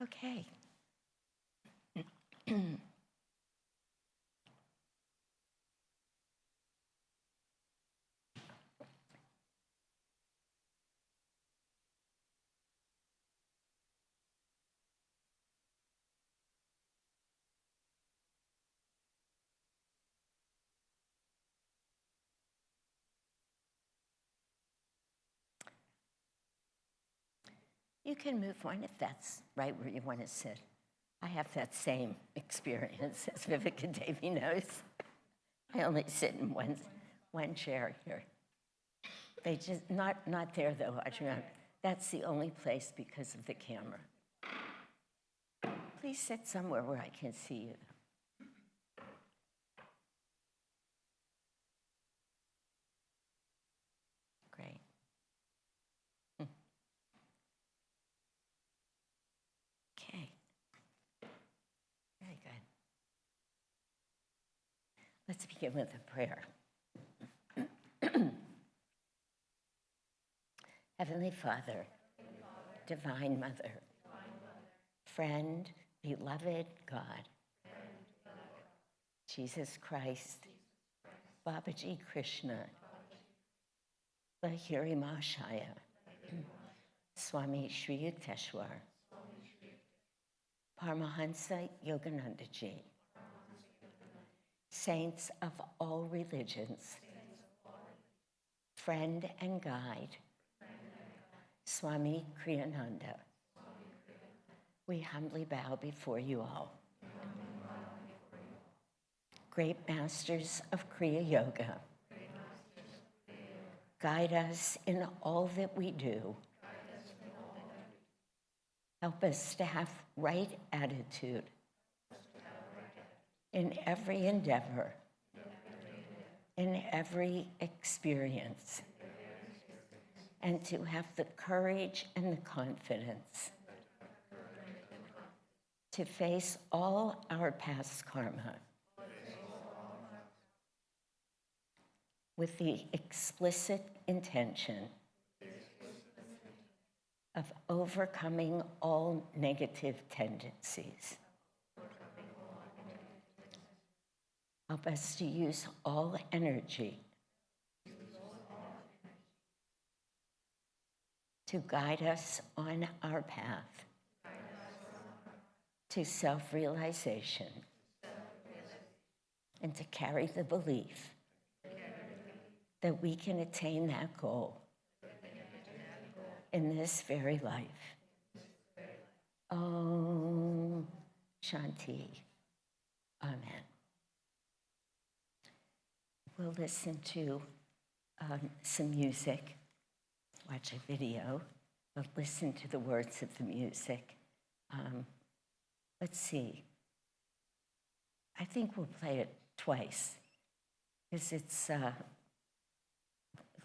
Okay. You can move one if that's right where you want to sit. I have that same experience, as Viveka Devi knows. I only sit in one chair here. They just, not there though, Adrian. That's the only place because of the camera. Please sit somewhere where I can see you. Great. Okay. Very good. Let's begin with a prayer. Heavenly Father, Divine Mother, friend, beloved God, Jesus Christ, Babaji Krishna, Lahiri Mahashaya, Swami Sri Yukteswar, Paramhansa Yogananda Ji, saints of all religions, friend and guide, Swami Kriyananda, we humbly bow before you all. Great masters of Kriya Yoga, guide us in all that we do. Help us to have right attitude in every endeavor, in every experience, and to have the courage and the confidence to face all our past karma with the explicit intention of overcoming all negative tendencies. Help us to use all energy to guide us on our path to self-realization and to carry the belief that we can attain that goal in this very life. Om Shanti. Amen. We'll listen to some music, watch a video, but listen to the words of the music. Let's see. I think we'll play it twice because it's,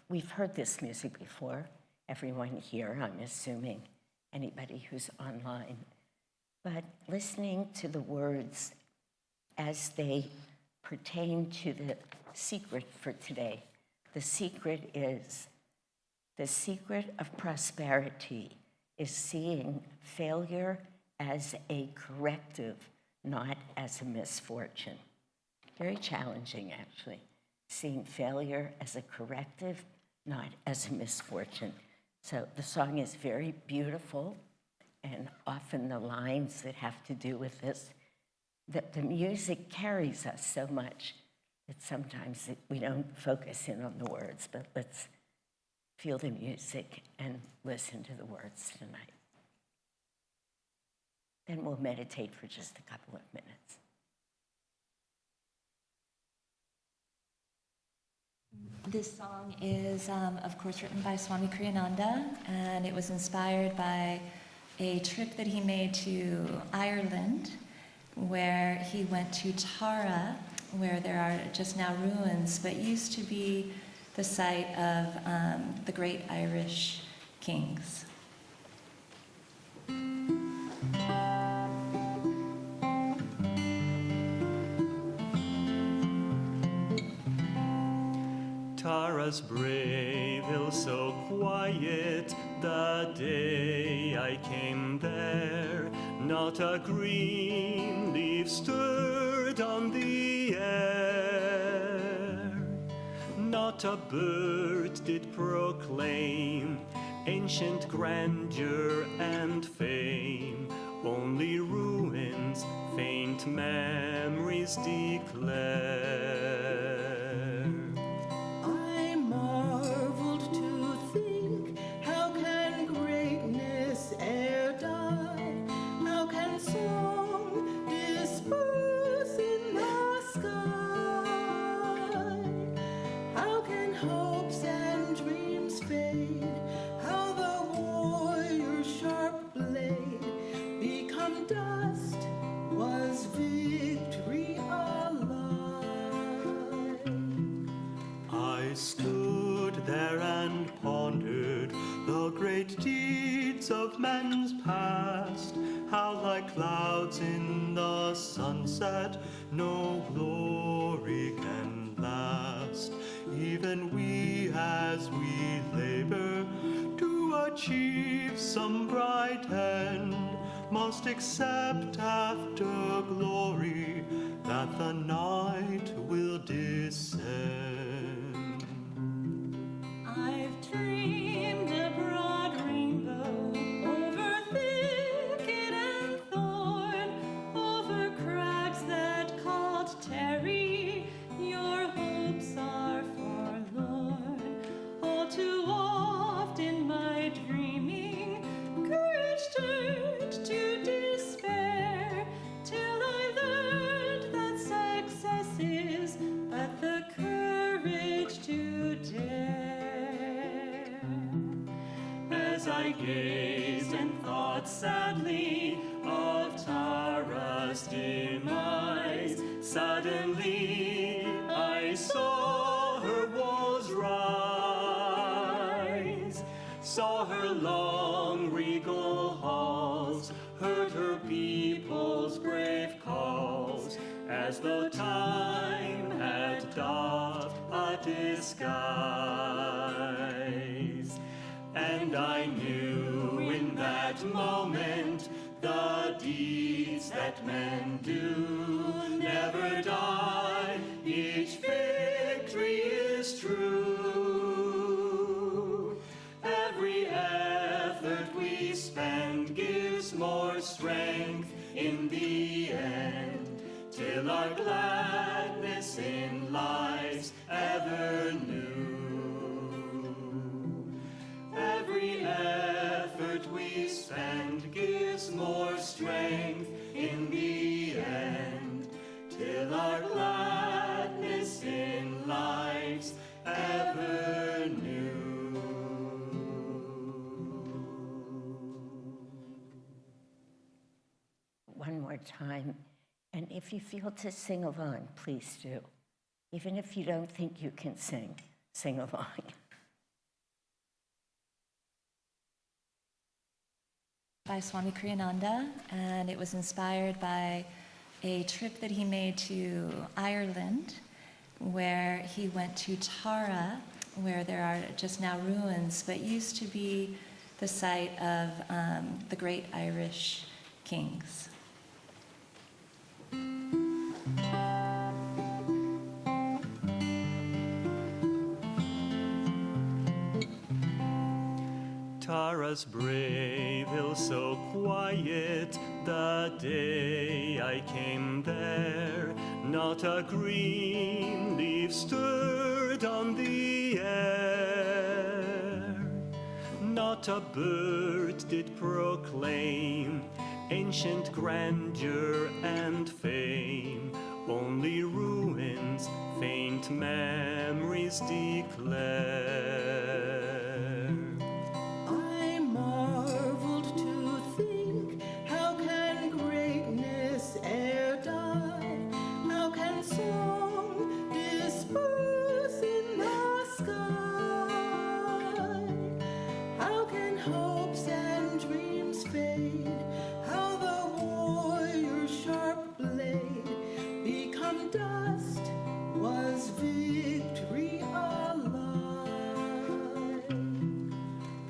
we've heard this music before. Everyone here, I'm assuming, anybody who's online. But listening to the words as they pertain to the secret for today. The secret is, the secret of prosperity is seeing failure as a corrective, not as a misfortune. Very challenging, actually. Seeing failure as a corrective, not as a misfortune. So the song is very beautiful, and often the lines that have to do with this, that the music carries us so much that sometimes we don't focus in on the words, but let's feel the music and listen to the words tonight. Then we'll meditate for just a couple of minutes. This song is, of course, written by Swami Kriyananda, and it was inspired by a trip that he made to Ireland, where he went to Tara, where there are just now ruins, but used to be the site of the great Irish kings. Tara's brave hill so quiet, the day I came there, not a green leaf stirred on the air, not a bird did proclaim ancient grandeur and fame, only ruins, faint memories declare. I marveled to think, how can greatness e'er die? How can song disperse in the sky? How can hopes and dreams fade? How the warrior's sharp blade become dust? Was victory alive? I stood there and pondered the great deeds of men's past, how like clouds in the sunset no glory can last. Even we, as we labor to achieve some bright end, must accept after glory that the night will descend. I've dreamed a broad rainbow over thicket and thorn, over crags that called tarry, your hopes are forlorn. All too oft in my dreaming, courage turned to despair, till I learned that success is but the courage to dare. As I gazed and thought sadly of Tara's demise, suddenly I saw her walls rise, saw her long regal halls, heard her people's brave calls, as though time had doffed a disguise. And I knew in that moment the deeds that men do never die. Each victory is true. Every effort we spend gives more strength in the end, till our gladness in life's ever new. Every effort we spend gives more strength in the end, till our gladness in life's ever new. One more time. And if you feel to sing along, please do. Even if you don't think you can sing, sing along. By Swami Kriyananda, and it was inspired by a trip that he made to Ireland, where he went to Tara, where there are just now ruins, but used to be the site of the great Irish kings. Tara's brave hill so quiet, the day I came there, not a green leaf stirred on the air, not a bird did proclaim ancient grandeur and fame, only ruins, faint memories declare. I marveled to think, how can greatness e'er die? How can song disperse in the sky? How can hopes and dreams fade? How the warrior's sharp blade become dust? Was victory alive?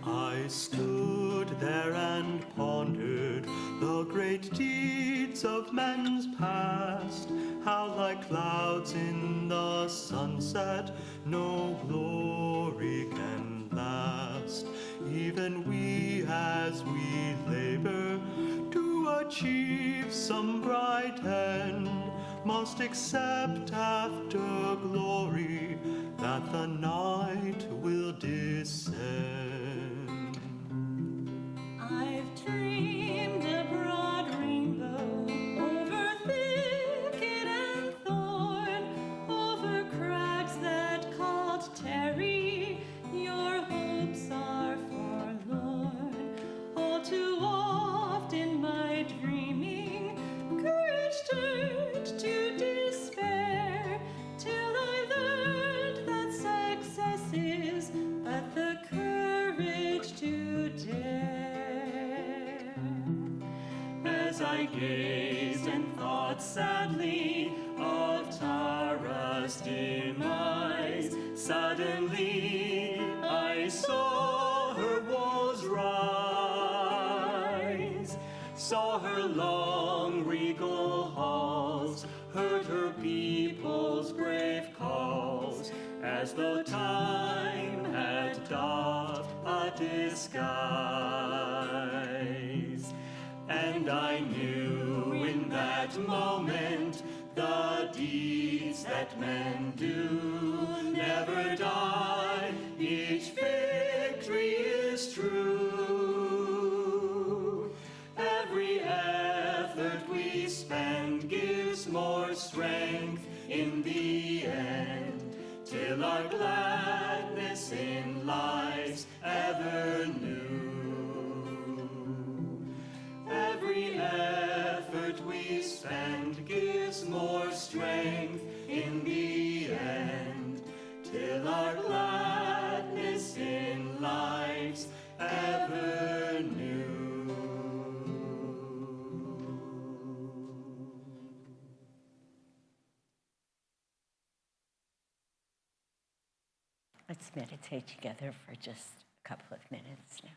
I stood stood there and pondered the great deeds of men's past, how like clouds in the sunset no glory can last. Even we, as we labor to achieve some bright end, must accept after glory that the night will descend. I've dreamed a broad rainbow over thicket and thorn, over crags that called tarry, your hopes are forlorn. All too oft in my dreaming, courage turned to despair, till I learned that success is but the courage to dare. As I gazed and thought sadly of Tara's demise, suddenly I saw her walls rise, saw her long regal halls, heard her people's brave calls, as though time had doffed a disguise. And I knew in that moment the deeds that men do never die. Each victory is true. Every effort we spend gives more strength in the end, till our gladness in life's ever new. Every effort we spend gives more strength in the end, till our gladness in life's ever new. Let's meditate together for just a couple of minutes now.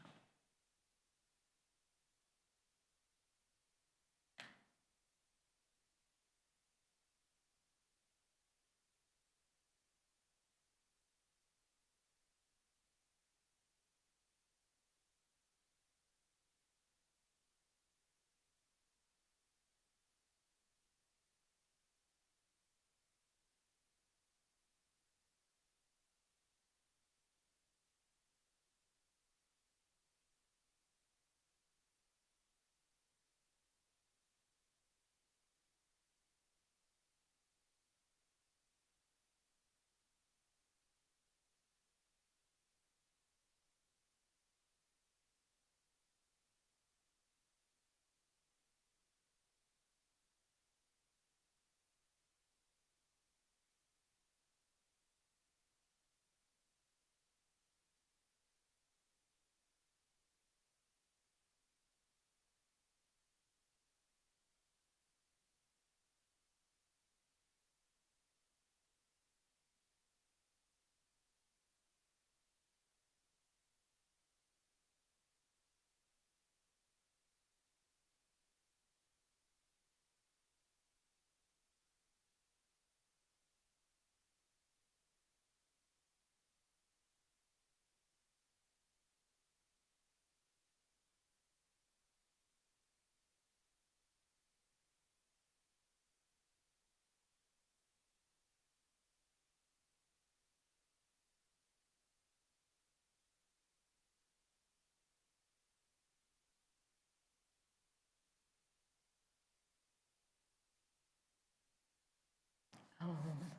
Om,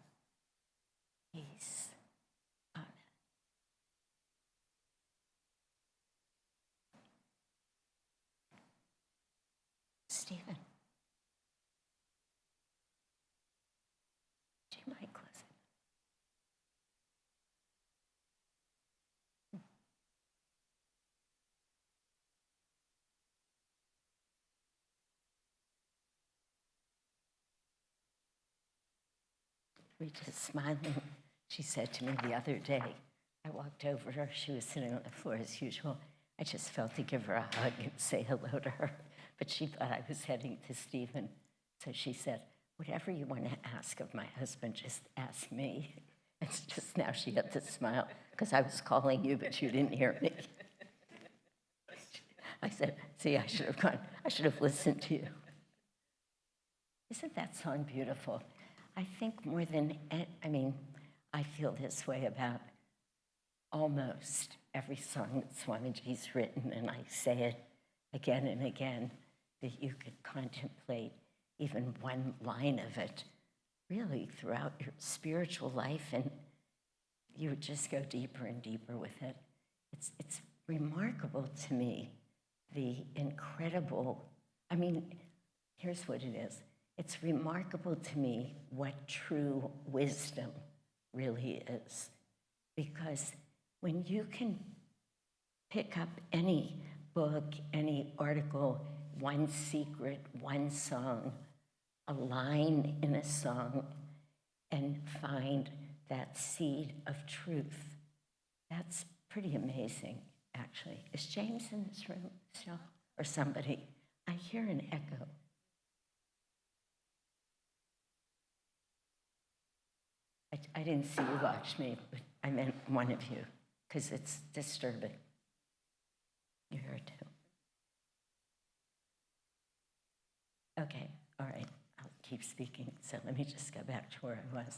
peace, Ananda. Stephen, do you mind closing? Rita's smiling. She said to me the other day, I walked over her, she was sitting on the floor as usual. I just felt to give her a hug and say hello to her. But she thought I was heading to Stephen. So she said, whatever you want to ask of my husband, just ask me. And just now she had to smile because I was calling you, but you didn't hear me. I said, see, I should have listened to you. Isn't that song beautiful? I think more than, I feel this way about almost every song that Swamiji's written, and I say it again and again, that you could contemplate even one line of it really throughout your spiritual life, and you would just go deeper and deeper with it. It's remarkable to me, the incredible, here's what it is. It's remarkable to me what true wisdom really is. Because when you can pick up any book, any article, one secret, one song, a line in a song, and find that seed of truth, that's pretty amazing, actually. Is James in this room still? Or somebody? I hear an echo. I didn't see you watch me, but I meant one of you, because it's disturbing. You hear it too. Okay, all right, I'll keep speaking. So let me just go back to where I was.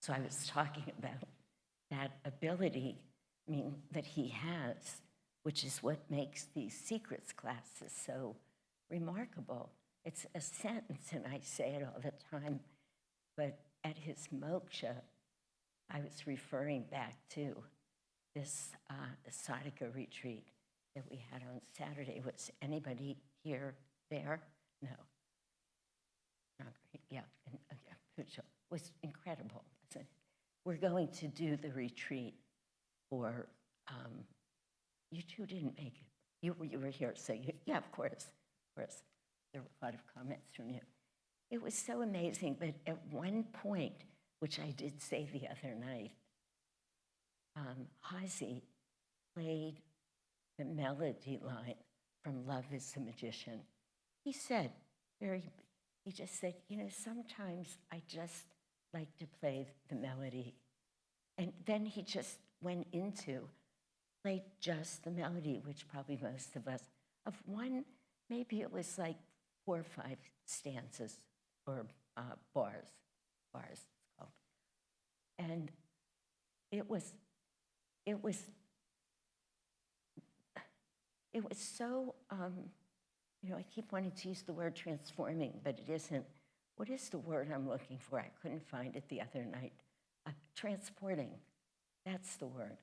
So I was talking about that ability, that he has, which is what makes these secrets classes so remarkable. It's a sentence, and I say it all the time, but at his moksha, I was referring back to this sadhaka retreat that we had on Saturday. Was anybody here there? No. Yeah, Puja was incredible. We're going to do the retreat for, you two didn't make it. You were here, so yeah, of course. There were a lot of comments from you. It was so amazing, but at one point, which I did say the other night, Hazi played the melody line from Love is the Magician. He just said, sometimes I just like to play the melody. And then he just went into, played just the melody, which probably most of us, of one, maybe it was like 4 or 5 stanzas or bars it's called. And it was so, I keep wanting to use the word transforming, but it isn't. What is the word I'm looking for? I couldn't find it the other night. Transporting, that's the word.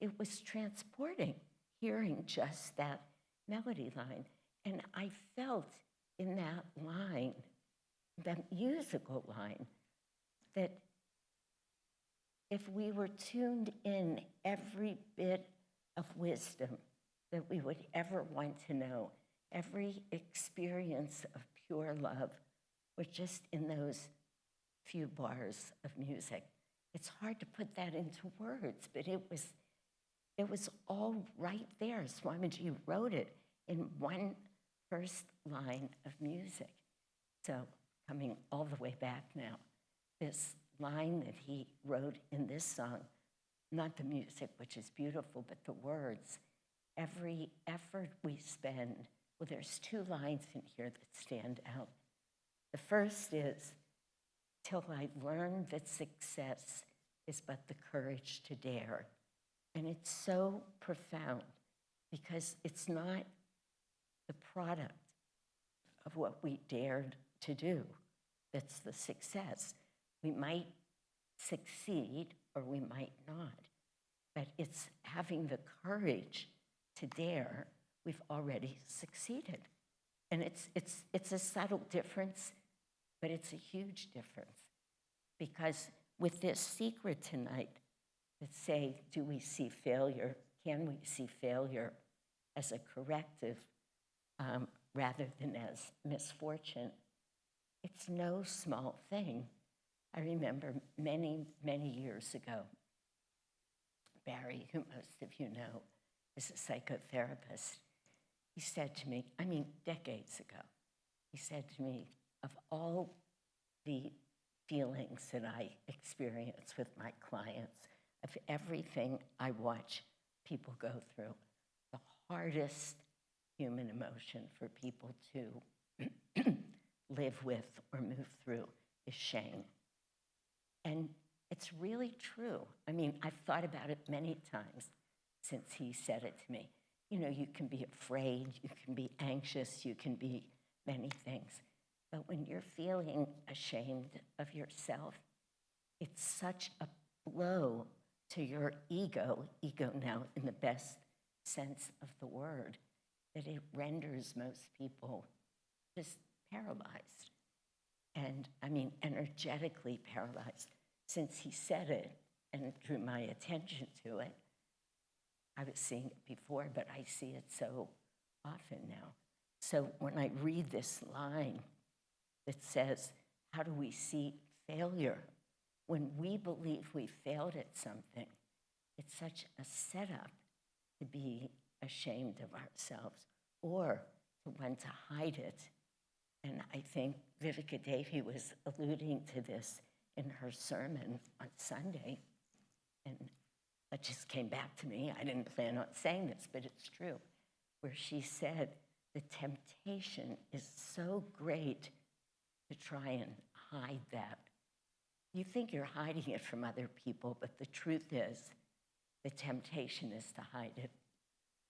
It was transporting, hearing just that melody line. And I felt in that line, that musical line, that if we were tuned in every bit of wisdom that we would ever want to know, every experience of pure love, were just in those few bars of music. It's hard to put that into words, but it was all right there. Swamiji wrote it in one first line of music. So coming all the way back now, this line that he wrote in this song, not the music, which is beautiful, but the words, every effort we spend, well, there's 2 lines in here that stand out. The first is, till I learn that success is but the courage to dare. And it's so profound because it's not the product of what we dared to do that's the success. We might succeed or we might not, but it's having the courage to dare. We've already succeeded. And it's a subtle difference, but it's a huge difference. Because with this secret tonight, that say, do we see failure? Can we see failure as a corrective rather than as misfortune? It's no small thing. I remember many, many years ago, Barry, who most of you know, as a psychotherapist. He said to me, I mean, decades ago, he said to me, of all the feelings that I experience with my clients, of everything I watch people go through, the hardest human emotion for people to live with or move through is shame. And it's really true. I mean, I've thought about it many times since he said it to me. You know, you can be afraid, you can be anxious, you can be many things. But when you're feeling ashamed of yourself, it's such a blow to your ego now in the best sense of the word, that it renders most people just paralyzed. And I mean, energetically paralyzed. Since he said it and drew my attention to it, I was seeing it before, but I see it so often now. So when I read this line that says, how do we see failure? When we believe we failed at something, it's such a setup to be ashamed of ourselves or to want to hide it. And I think Viveka Devi was alluding to this in her sermon on Sunday. And that just came back to me. I didn't plan on saying this, but it's true, where she said the temptation is so great to try and hide that. You think you're hiding it from other people, but the truth is the temptation is to hide it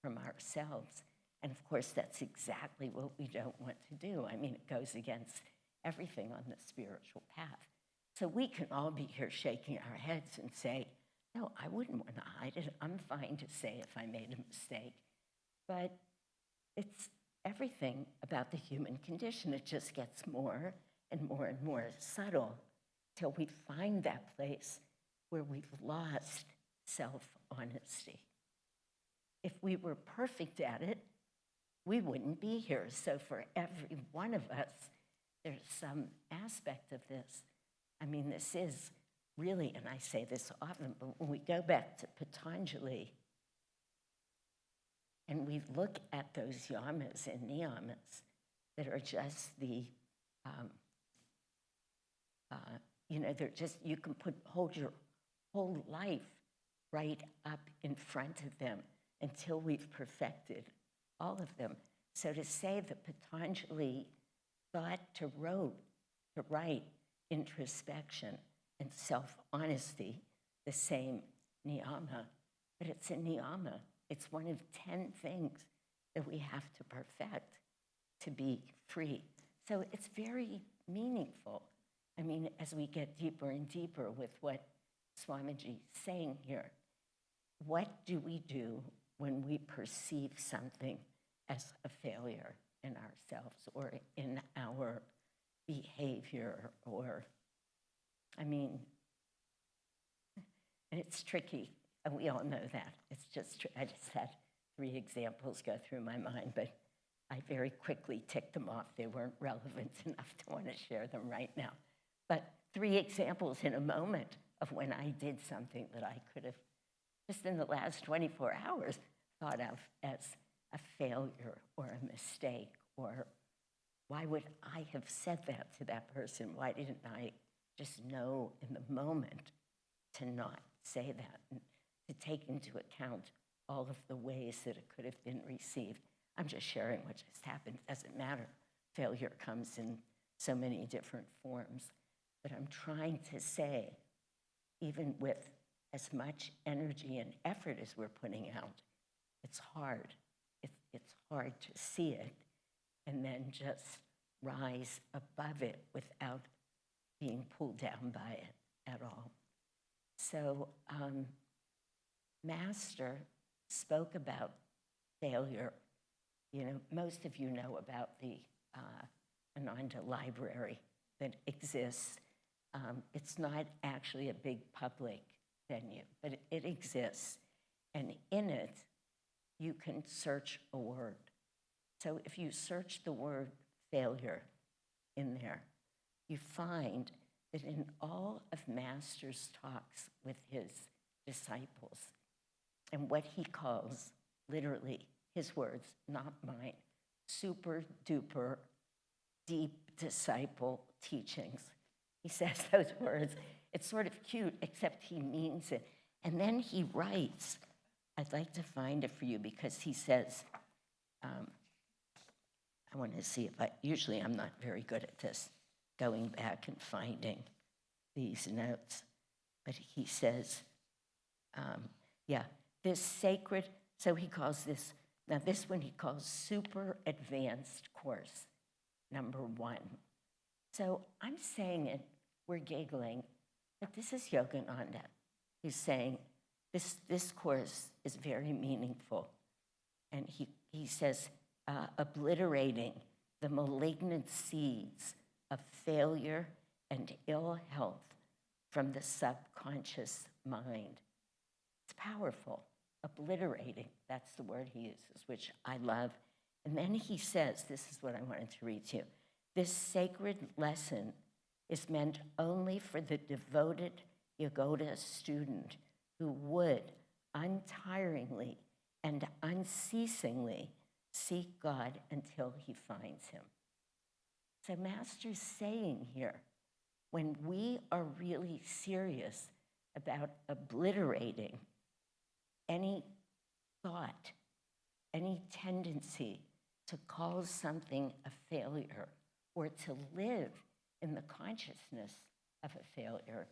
from ourselves. And of course, that's exactly what we don't want to do. I mean, it goes against everything on the spiritual path. So we can all be here shaking our heads and say, no, I wouldn't want to hide it. I'm fine to say if I made a mistake. But it's everything about the human condition. It just gets more and more and more subtle till we find that place where we've lost self-honesty. If we were perfect at it, we wouldn't be here. So for every one of us, there's some aspect of this. I mean, this is really, and I say this often, but when we go back to Patanjali and we look at those yamas and niyamas that are just the, they're just, you can hold your whole life right up in front of them until we've perfected all of them. So to say that Patanjali thought to write introspection and self-honesty, the same niyama, but it's a niyama. It's one of 10 things that we have to perfect to be free. So it's very meaningful. I mean, as we get deeper and deeper with what Swamiji is saying here, what do we do when we perceive something as a failure in ourselves or in our behavior or, and it's tricky, and we all know that. It's just, I just had 3 examples go through my mind, but I very quickly ticked them off. They weren't relevant enough to want to share them right now. But 3 examples in a moment of when I did something that I could have, just in the last 24 hours, thought of as a failure or a mistake, or why would I have said that to that person? Why didn't I just know in the moment to not say that and to take into account all of the ways that it could have been received? I'm just sharing what just happened. It doesn't matter. Failure comes in so many different forms. But I'm trying to say, even with as much energy and effort as we're putting out, it's hard. It's hard to see it and then just rise above it without being pulled down by it at all. So Master spoke about failure. Most of you know about the Ananda library that exists. It's not actually a big public venue, but it exists. And in it, you can search a word. So if you search the word failure in there, you find that in all of Master's talks with his disciples and what he calls literally, his words, not mine, super duper deep disciple teachings. He says those words. It's sort of cute, except he means it. And then he writes, I'd like to find it for you because he says, I want to see if usually I'm not very good at this, going back and finding these notes. But he says, this sacred, so he calls this, now this one he calls super advanced course, number 1. So I'm saying it, we're giggling, but this is Yogananda. He's saying this course is very meaningful. And he says, obliterating the malignant seeds of failure and ill health from the subconscious mind. It's powerful. Obliterating, that's the word he uses, which I love. And then he says, this is what I wanted to read to you. This sacred lesson is meant only for the devoted Yogoda student who would untiringly and unceasingly seek God until he finds him. So Master's saying here, when we are really serious about obliterating any thought, any tendency to call something a failure or to live in the consciousness of a failure,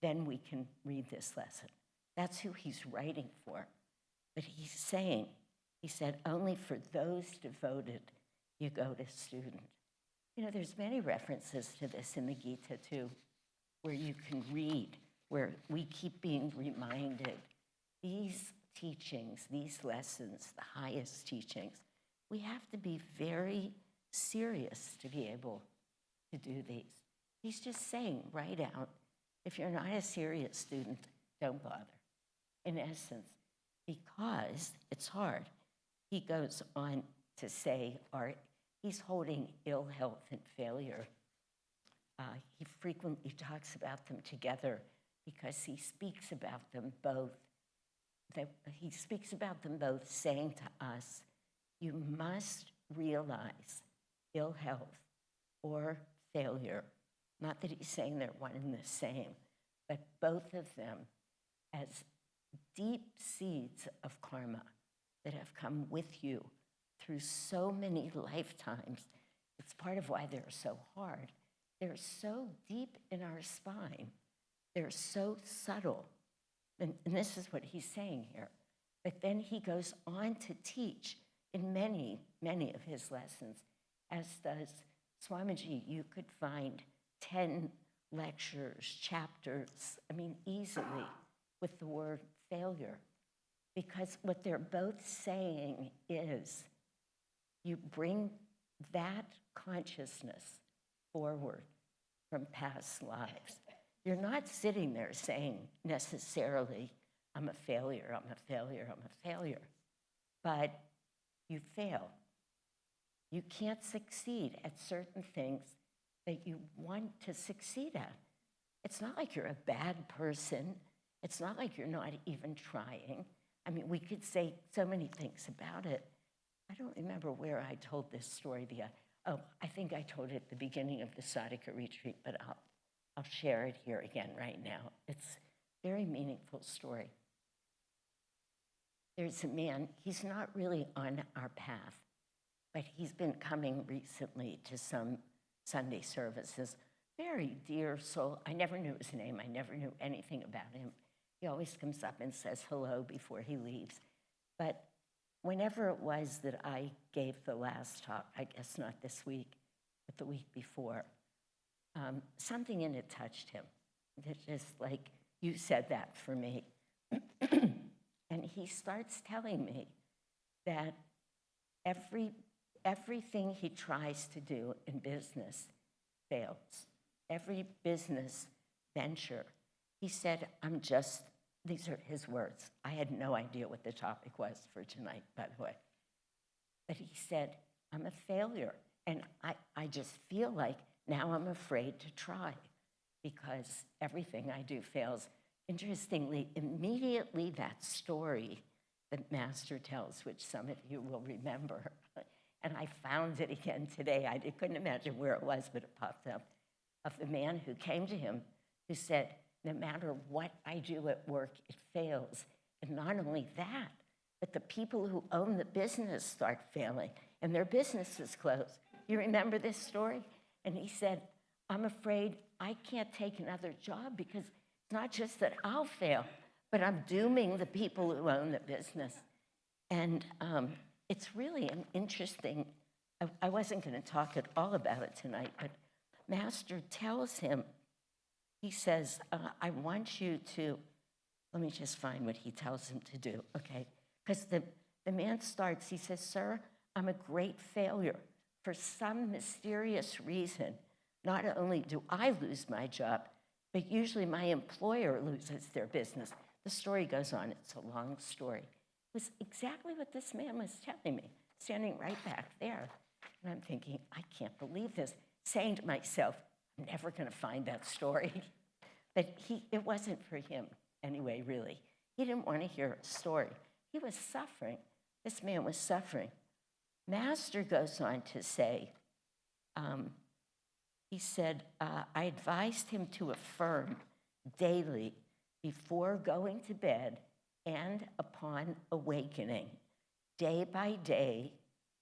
then we can read this lesson. That's who he's writing for. But he's saying, he said, only for those devoted Yogoda students. You know, there's many references to this in the Gita too, where you can read, where we keep being reminded these teachings, these lessons, the highest teachings, we have to be very serious to be able to do these. He's just saying right out, if you're not a serious student, don't bother. In essence, because it's hard. He goes on to say, he's holding ill health and failure. He frequently talks about them together because he speaks about them both. He speaks about them both, saying to us, you must realize ill health or failure. Not that he's saying they're one and the same, but both of them as deep seeds of karma that have come with you through so many lifetimes. It's part of why they're so hard. They're so deep in our spine. They're so subtle. And this is what he's saying here. But then he goes on to teach in many, many of his lessons, as does Swamiji. You could find 10 lectures, chapters, easily with the word failure. Because what they're both saying is you bring that consciousness forward from past lives. You're not sitting there saying necessarily, I'm a failure, I'm a failure, I'm a failure. But you fail. You can't succeed at certain things that you want to succeed at. It's not like you're a bad person. It's not like you're not even trying. We could say so many things about it. I don't remember where I told this story. I think I told it at the beginning of the Sadhaka retreat, but I'll share it here again right now. It's a very meaningful story. There's a man, he's not really on our path, but he's been coming recently to some Sunday services. Very dear soul. I never knew his name. I never knew anything about him. He always comes up and says hello before he leaves. But whenever it was that I gave the last talk, I guess not this week, but the week before, something in it touched him. It's just like, you said that for me. And he starts telling me that everything he tries to do in business fails. Every business venture. He said, these are his words. I had no idea what the topic was for tonight, by the way. But he said, I'm a failure. And I just feel like now I'm afraid to try because everything I do fails. Interestingly, immediately that story that Master tells, which some of you will remember. And I found it again today. I couldn't imagine where it was, but it popped up, of the man who came to him who said, no matter what I do at work, it fails. And not only that, but the people who own the business start failing and their businesses close. You remember this story? And he said, I'm afraid I can't take another job because it's not just that I'll fail, but I'm dooming the people who own the business. And it's really an interesting, I wasn't going to talk at all about it tonight, but Master tells him, he says, I want you to, let me just find what he tells him to do, okay? Because the man starts, he says, sir, I'm a great failure. For some mysterious reason, not only do I lose my job, but usually my employer loses their business. The story goes on, it's a long story. It was exactly what this man was telling me, standing right back there. And I'm thinking, I can't believe this, saying to myself, I'm never gonna find that story. But it wasn't for him anyway, really. He didn't want to hear a story. He was suffering. This man was suffering. Master goes on to say, he said, I advised him to affirm daily before going to bed and upon awakening, day by day,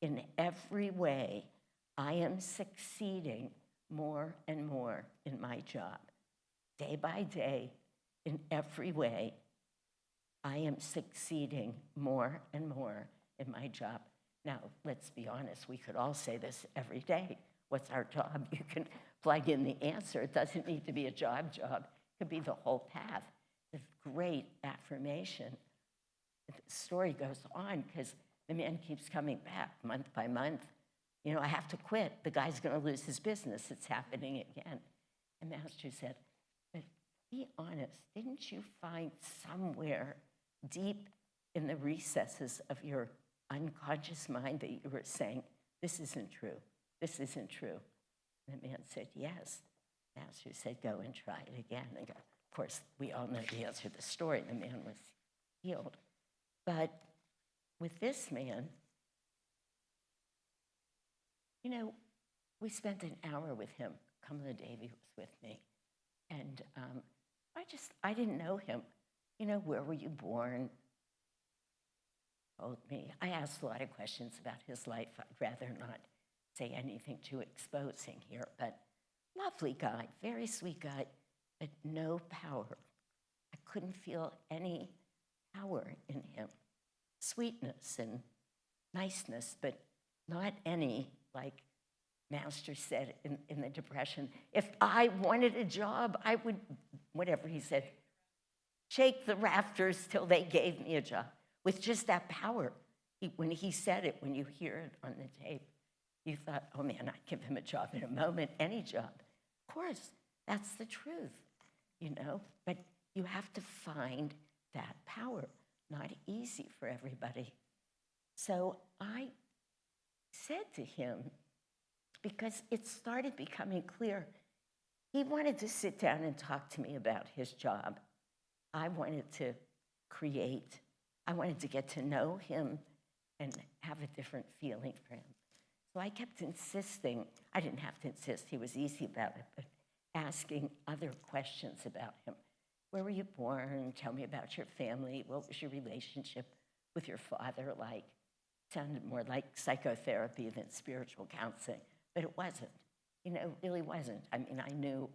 in every way, I am succeeding more and more in my job. Day by day, in every way, I am succeeding more and more in my job. Now, let's be honest, we could all say this every day. What's our job? You can plug in the answer. It doesn't need to be a job. It could be the whole path. It's a great affirmation. The story goes on because the man keeps coming back month by month. You know, I have to quit. The guy's going to lose his business. It's happening again. And Master said, but be honest, didn't you find somewhere deep in the recesses of your unconscious mind that you were saying, this isn't true, this isn't true? And the man said, yes. Master said, go and try it again. And go. Of course, we all know the answer to the story. The man was healed. But with this man, you know, we spent an hour with him. Kamala Devi was with me. And I didn't know him. You know, where were you born? Told me. I asked a lot of questions about his life. I'd rather not say anything too exposing here, but lovely guy, very sweet guy, but no power. I couldn't feel any power in him. Sweetness and niceness, but not any, like Master said in the Depression, if I wanted a job, I would, whatever he said, shake the rafters till they gave me a job. With just that power. When he said it, when you hear it on the tape, you thought, oh man, I'd give him a job in a moment, any job. Of course, that's the truth, you know, but you have to find that power. Not easy for everybody. So I said to him, because it started becoming clear, he wanted to sit down and talk to me about his job. I wanted to create. I wanted to get to know him and have a different feeling for him. So I kept insisting, I didn't have to insist, he was easy about it, but asking other questions about him. Where were you born? Tell me about your family. What was your relationship with your father like? Sounded more like psychotherapy than spiritual counseling, but it wasn't. You know, it really wasn't. I mean, I knew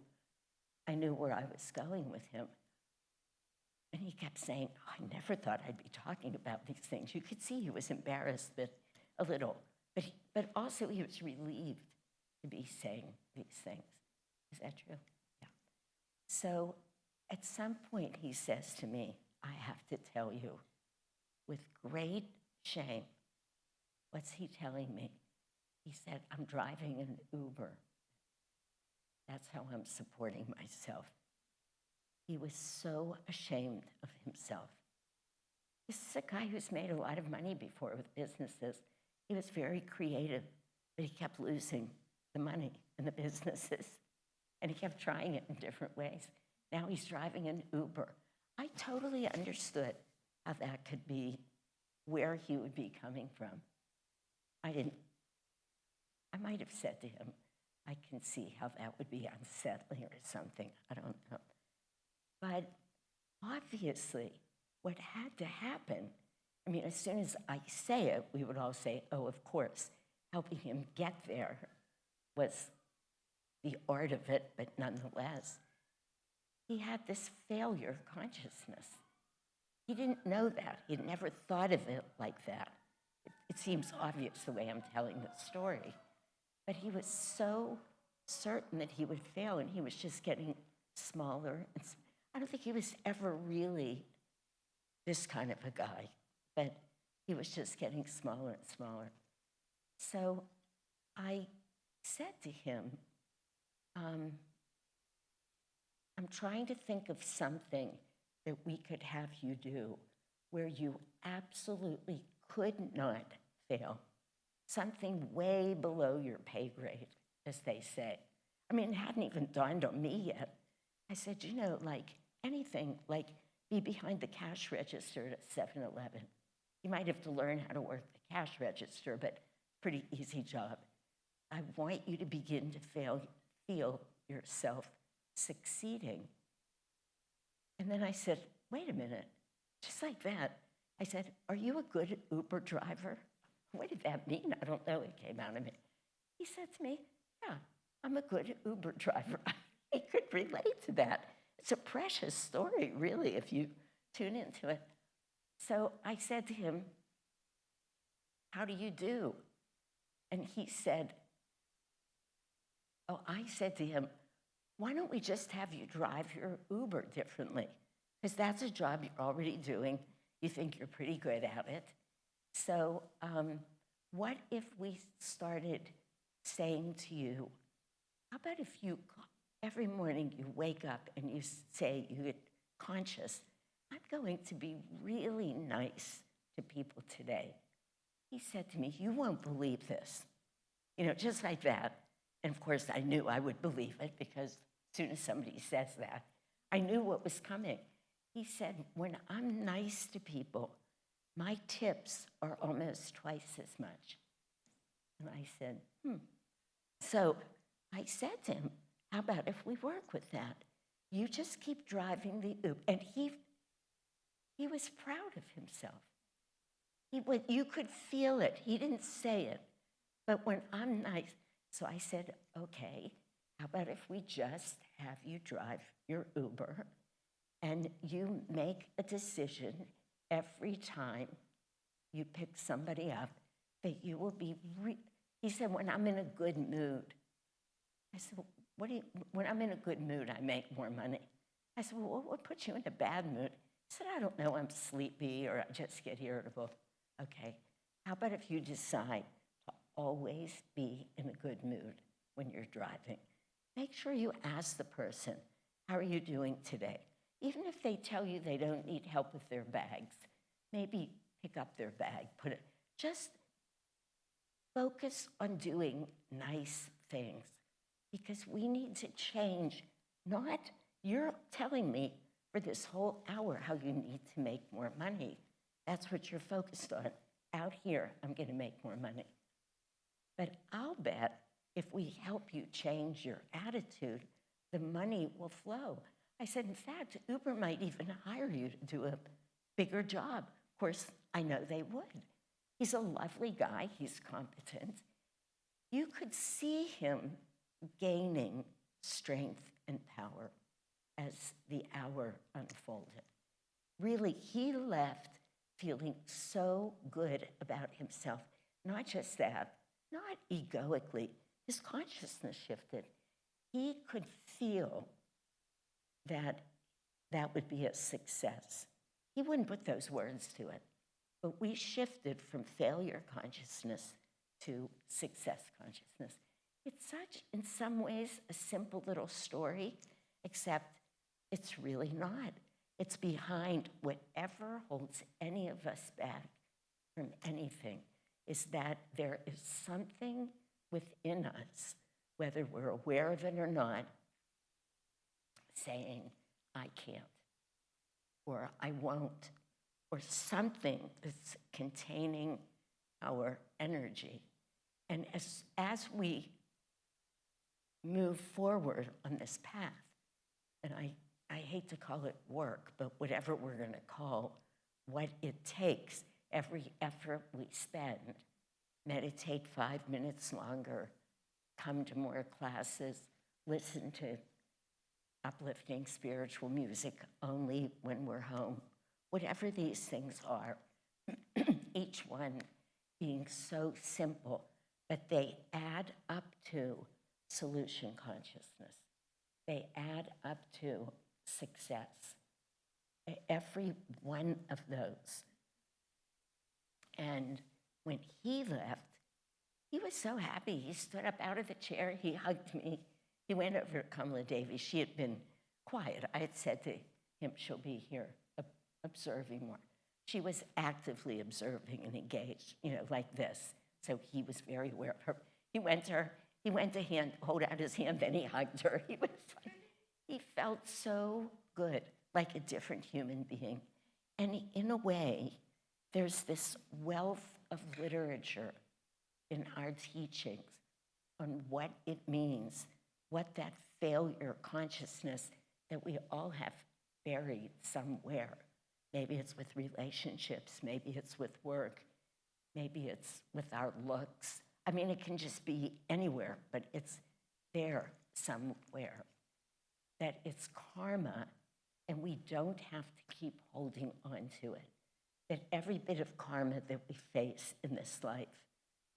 where I was going with him. And he kept saying, oh, I never thought I'd be talking about these things. You could see he was embarrassed, but a little. But also he was relieved to be saying these things. Is that true? Yeah. So at some point he says to me, I have to tell you, with great shame, what's he telling me? He said, I'm driving an Uber. That's how I'm supporting myself. He was so ashamed of himself. This is a guy who's made a lot of money before with businesses. He was very creative, but he kept losing the money in the businesses. And he kept trying it in different ways. Now he's driving an Uber. I totally understood how that could be where he would be coming from. I might have said to him, I can see how that would be unsettling or something. I don't know. But obviously, what had to happen, I mean, as soon as I say it, we would all say, oh, of course, helping him get there was the art of it, but nonetheless, he had this failure consciousness. He didn't know that. He had never thought of it like that. It seems obvious the way I'm telling the story. But he was so certain that he would fail, and he was just getting smaller. I don't think he was ever really this kind of a guy, but he was just getting smaller and smaller. So I said to him, I'm trying to think of something that we could have you do where you absolutely could not fail. Something way below your pay grade, as they say. I mean, it hadn't even dawned on me yet. I said, you know, like anything, like be behind the cash register at 7-Eleven. You might have to learn how to work the cash register, but pretty easy job. I want you to begin to feel yourself succeeding. And then I said, wait a minute, just like that. I said, are you a good Uber driver? What did that mean? I don't know. It came out of me. He said to me, yeah, I'm a good Uber driver. I could relate to that. It's a precious story, really, if you tune into it. So I said to him, how do you do? And he said, I said to him, why don't we just have you drive your Uber differently? Because that's a job you're already doing. You think you're pretty good at it. So what if we started saying to you, how about if you, every morning you wake up and you say, you get conscious, I'm going to be really nice to people today. He said to me, you won't believe this. You know, just like that. And of course, I knew I would believe it because as soon as somebody says that, I knew what was coming. He said, when I'm nice to people, my tips are almost twice as much. And I said, So I said to him, how about if we work with that? You just keep driving the Uber. And he was proud of himself. You could feel it. He didn't say it. But when I'm nice, so I said, okay, how about if we just have you drive your Uber and you make a decision every time you pick somebody up that you will be, he said, when I'm in a good mood. I said, when I'm in a good mood, I make more money. I said, well, what puts you in a bad mood? He said, I don't know, I'm sleepy or I just get irritable. Okay, how about if you decide to always be in a good mood when you're driving? Make sure you ask the person, how are you doing today? Even if they tell you they don't need help with their bags, maybe pick up their bag, just focus on doing nice things because we need to change. You're telling me for this whole hour how you need to make more money. That's what you're focused on. Out here, I'm going to make more money. But I'll bet if we help you change your attitude, the money will flow. I said, in fact, Uber might even hire you to do a bigger job. Of course, I know they would. He's a lovely guy. He's competent. You could see him gaining strength and power as the hour unfolded. Really, he left feeling so good about himself. Not just that, not egoically. His consciousness shifted. He could feel that that would be a success. He wouldn't put those words to it, but we shifted from failure consciousness to success consciousness. It's such, in some ways, a simple little story, except it's really not. It's behind whatever holds any of us back from anything, is that there is something within us, whether we're aware of it or not, saying, I can't, or I won't, or something that's containing our energy. And as we move forward on this path, and I hate to call it work, but whatever we're going to call what it takes, every effort we spend, meditate 5 minutes longer, come to more classes, listen to uplifting spiritual music only when we're home, whatever these things are, each one being so simple, but they add up to solution consciousness. They add up to success. Every one of those. And when he left, he was so happy. He stood up out of the chair. He hugged me. He went over to Kamala Devi. She had been quiet. I had said to him, she'll be here observing more. She was actively observing and engaged, like this. So he was very aware of her. He went to her. He went to hold out his hand, then he hugged her. He felt so good, like a different human being. And in a way, there's this wealth of literature in our teachings on what it means, what that failure consciousness that we all have buried somewhere. Maybe it's with relationships, maybe it's with work, maybe it's with our looks. I mean, it can just be anywhere, but it's there somewhere. That it's karma, and we don't have to keep holding on to it. That every bit of karma that we face in this life,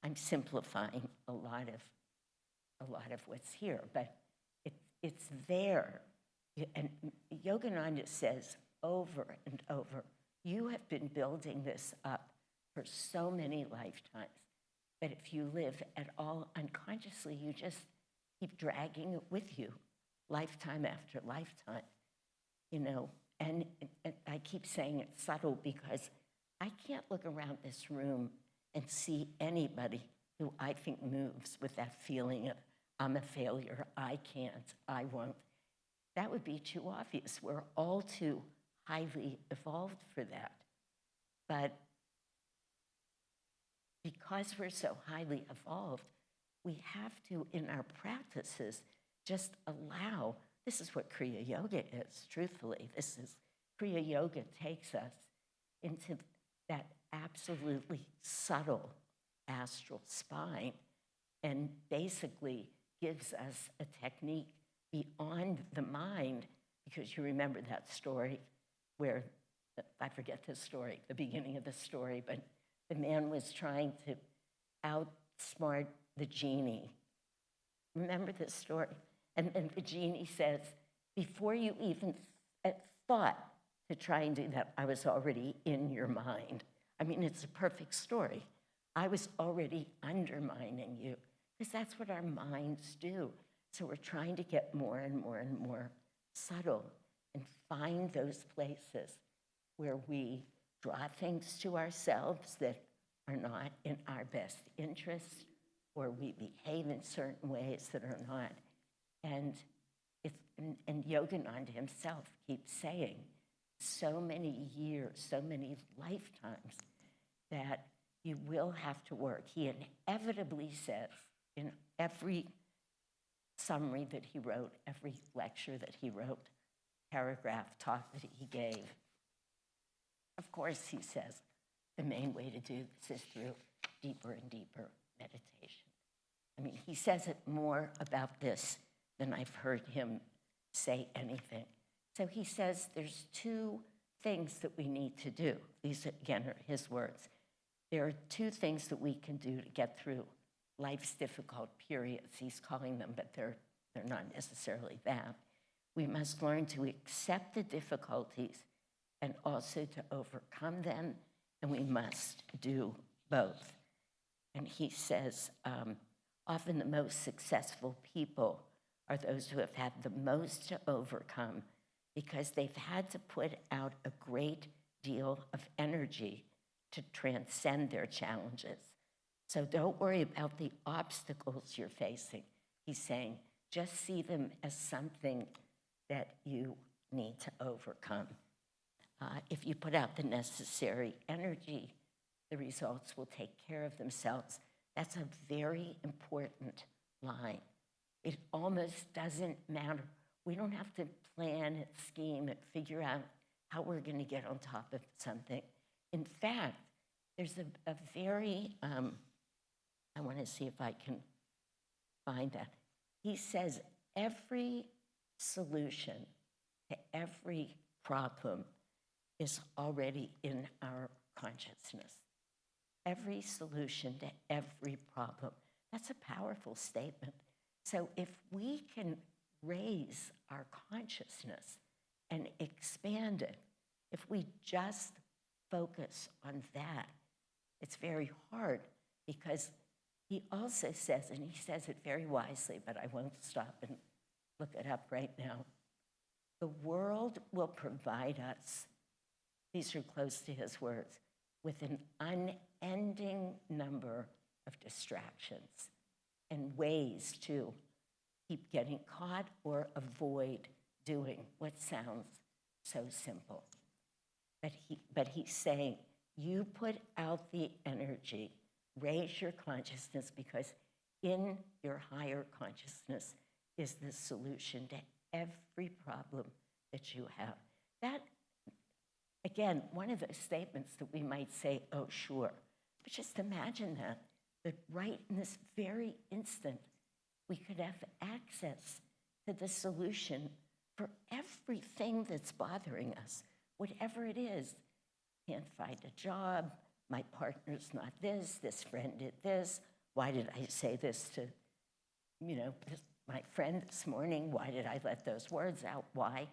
I'm simplifying a lot of what's here, but it's there. And Yogananda says over and over, you have been building this up for so many lifetimes that if you live at all unconsciously, you just keep dragging it with you, lifetime after lifetime, And I keep saying it's subtle because I can't look around this room and see anybody who I think moves with that feeling of, I'm a failure, I can't, I won't. That would be too obvious. We're all too highly evolved for that. But because we're so highly evolved, we have to, in our practices, just allow, this is what Kriya Yoga is, truthfully. Kriya Yoga takes us into that absolutely subtle astral spine and basically gives us a technique beyond the mind, because you remember that story where, I forget the story, the beginning of the story, but the man was trying to outsmart the genie. Remember this story? And the genie says, before you even thought to try and do that, I was already in your mind. I mean, it's a perfect story. I was already undermining you, because that's what our minds do. So we're trying to get more and more and more subtle and find those places where we draw things to ourselves that are not in our best interest, or we behave in certain ways that are not. And Yogananda himself keeps saying, so many years, so many lifetimes, that you will have to work. He inevitably says in every summary that he wrote, every lecture that he wrote, paragraph, talk that he gave, of course, he says, the main way to do this is through deeper and deeper meditation. I mean, he says it more about this than I've heard him say anything. So he says there's two things that we need to do. These, again, are his words. There are two things that we can do to get through life's difficult periods. He's calling them, but they're not necessarily that. We must learn to accept the difficulties and also to overcome them, and we must do both. And he says, often the most successful people are those who have had the most to overcome because they've had to put out a great deal of energy to transcend their challenges. So don't worry about the obstacles you're facing. He's saying, just see them as something that you need to overcome. if you put out the necessary energy, the results will take care of themselves. That's a very important line. It almost doesn't matter. We don't have to plan it, scheme it, figure out how we're going to get on top of something. In fact, there's a very, I want to see if I can find that. He says every solution to every problem is already in our consciousness. Every solution to every problem. That's a powerful statement. So if we can raise our consciousness and expand it, if we just focus on that, it's very hard, because he also says, and he says it very wisely, but I won't stop and look it up right now, the world will provide us, these are close to his words, with an unending number of distractions and ways to keep getting caught or avoid doing what sounds so simple. But he's saying, you put out the energy, raise your consciousness, because in your higher consciousness is the solution to every problem that you have. That, again, one of those statements that we might say, oh, sure. But just imagine that right in this very instant, we could have access to the solution for everything that's bothering us, whatever it is. Can't find a job, my partner's not this friend did this, why did I say this to, my friend this morning, why did I let those words out, why?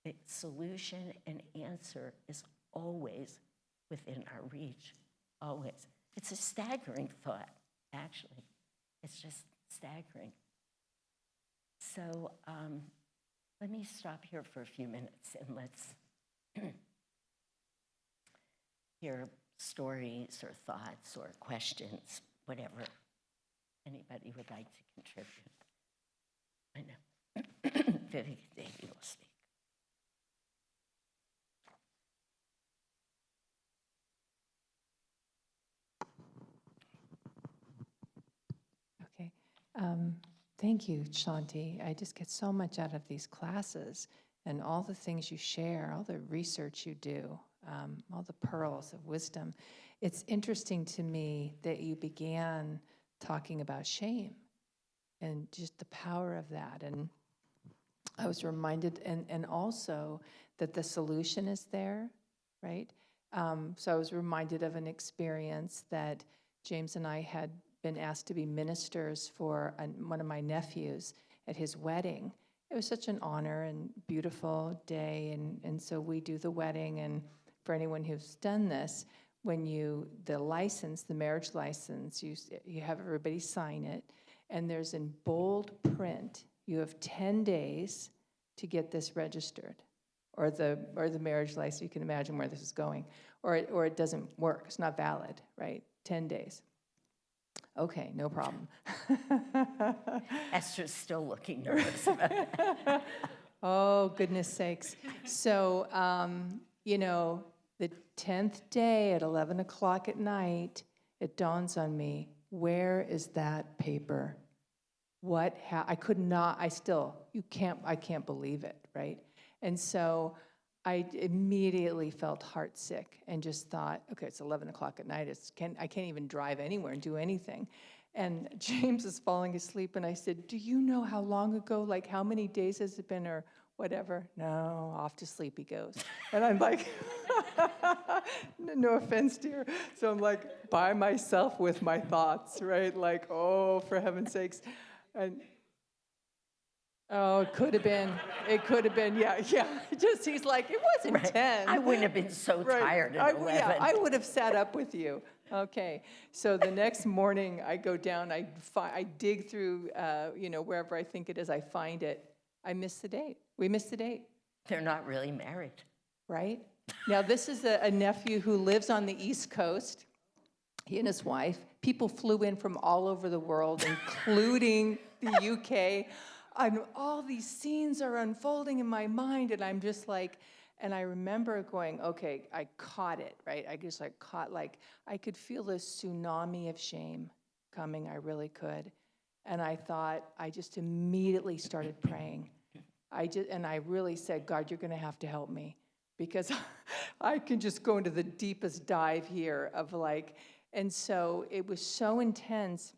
The solution and answer is always within our reach, always. It's a staggering thought, actually. It's just staggering. So let me stop here for a few minutes and let's hear stories or thoughts or questions, whatever anybody would like to contribute. I know. Vivian Davey will speak. Okay. Thank you, Shanti. I just get so much out of these classes and all the things you share, all the research you do, all the pearls of wisdom. It's interesting to me that you began talking about shame and just the power of that. And I was reminded, and also that the solution is there, right? So I was reminded of an experience that James and I had been asked to be ministers for one of my nephews at his wedding. It was such an honor and beautiful day, and so we do the wedding. And for anyone who's done this, when the marriage license, you have everybody sign it, and there's in bold print, you have 10 days to get this registered, or the marriage license. You can imagine where this is going, or it doesn't work. It's not valid, right? 10 days. Okay, no problem. Esther's still looking nervous about that. Oh, goodness sakes. So, the 10th day at 11 o'clock at night, it dawns on me, where is that paper? I can't believe it, right? And so I immediately felt heartsick and just thought, okay, it's 11 o'clock at night. I can't even drive anywhere and do anything. And James is falling asleep, and I said, do you know how long ago, like how many days has it been or whatever? No, off to sleep he goes. And I'm like, no offense, dear. So I'm like by myself with my thoughts, right? Like, oh, for heaven's sakes. And oh, it could have been, yeah. Just, he's like, it wasn't Right. 10. I wouldn't have been so tired at 11. Yeah, I would have sat up with you. Okay, so the next morning I go down, I dig through, wherever I think it is, I find it. I missed the date. We missed the date. They're not really married. Right? Now, this is a nephew who lives on the East Coast. He and his wife. People flew in from all over the world, including the UK. All these scenes are unfolding in my mind, and I'm just like, And I remember going, okay, I caught it, right? I just like caught, like, I could feel this tsunami of shame coming. I really could. And I thought, I just immediately started praying. And I really said, God, you're going to have to help me, because I can just go into the deepest dive here of like, and so it was so intense.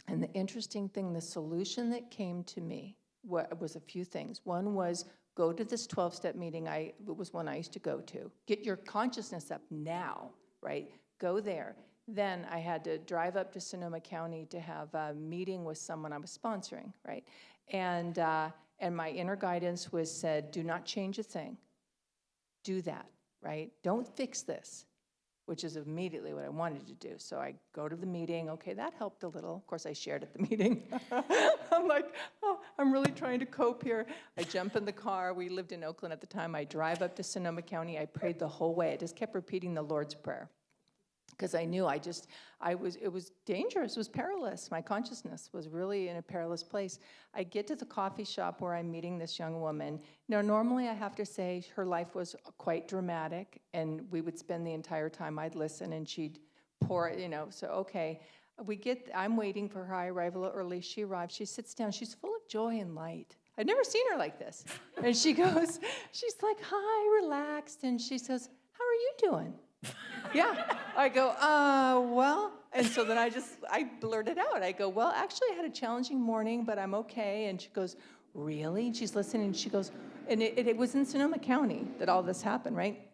And the interesting thing, the solution that came to me was a few things. One was, go to this 12-step meeting. It was one I used to go to. Get your consciousness up now, right? Go there. Then I had to drive up to Sonoma County to have a meeting with someone I was sponsoring, right? And my inner guidance said, do not change a thing. Do that, right? Don't fix this, which is immediately what I wanted to do. So I go to the meeting. Okay, that helped a little. Of course, I shared at the meeting. I'm like, oh, I'm really trying to cope here. I jump in the car. We lived in Oakland at the time. I drive up to Sonoma County. I prayed the whole way. I just kept repeating the Lord's Prayer, because I knew it was dangerous, it was perilous. My consciousness was really in a perilous place. I get to the coffee shop where I'm meeting this young woman. Now, normally I have to say her life was quite dramatic, and we would spend the entire time, I'd listen, and she'd pour, so okay. I'm waiting for her. I arrive a little early. She arrives. She sits down. She's full of joy and light. I'd never seen her like this. And she's like, hi, relaxed. And she says, how are you doing? Yeah. I go, well, and so then I blurted out. I go, well, actually I had a challenging morning, but I'm okay. And she goes, really? And she's listening, and she goes, and it was in Sonoma County that all this happened, right?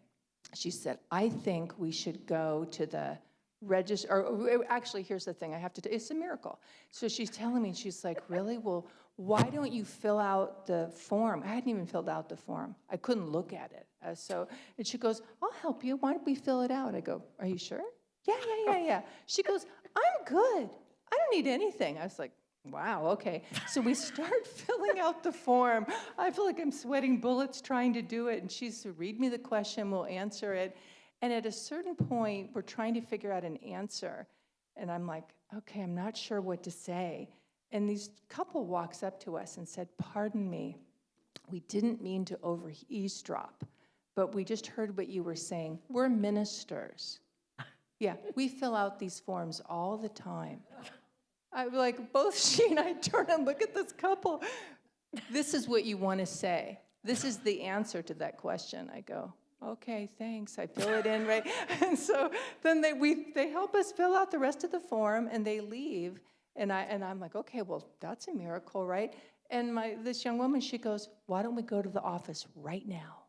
She said, I think we should go to the register, or actually, here's the thing, it's a miracle. So she's telling me, she's like, really? Well, why don't you fill out the form? I hadn't even filled out the form. I couldn't look at it. And she goes, I'll help you. Why don't we fill it out? I go, are you sure? Yeah. She goes, I'm good. I don't need anything. I was like, wow, okay. So we start filling out the form. I feel like I'm sweating bullets trying to do it. And she's to read me the question, we'll answer it. And at a certain point, we're trying to figure out an answer. And I'm like, okay, I'm not sure what to say. And this couple walks up to us and said, pardon me, we didn't mean to eavesdrop, but we just heard what you were saying. We're ministers. Yeah, we fill out these forms all the time. Both she and I turn and look at this couple. This is what you want to say. This is the answer to that question. I go, okay, thanks. I fill it in, right? And so then they help us fill out the rest of the form, and they leave. And I'm like, okay, well, that's a miracle, right? And this young woman, she goes, why don't we go to the office right now?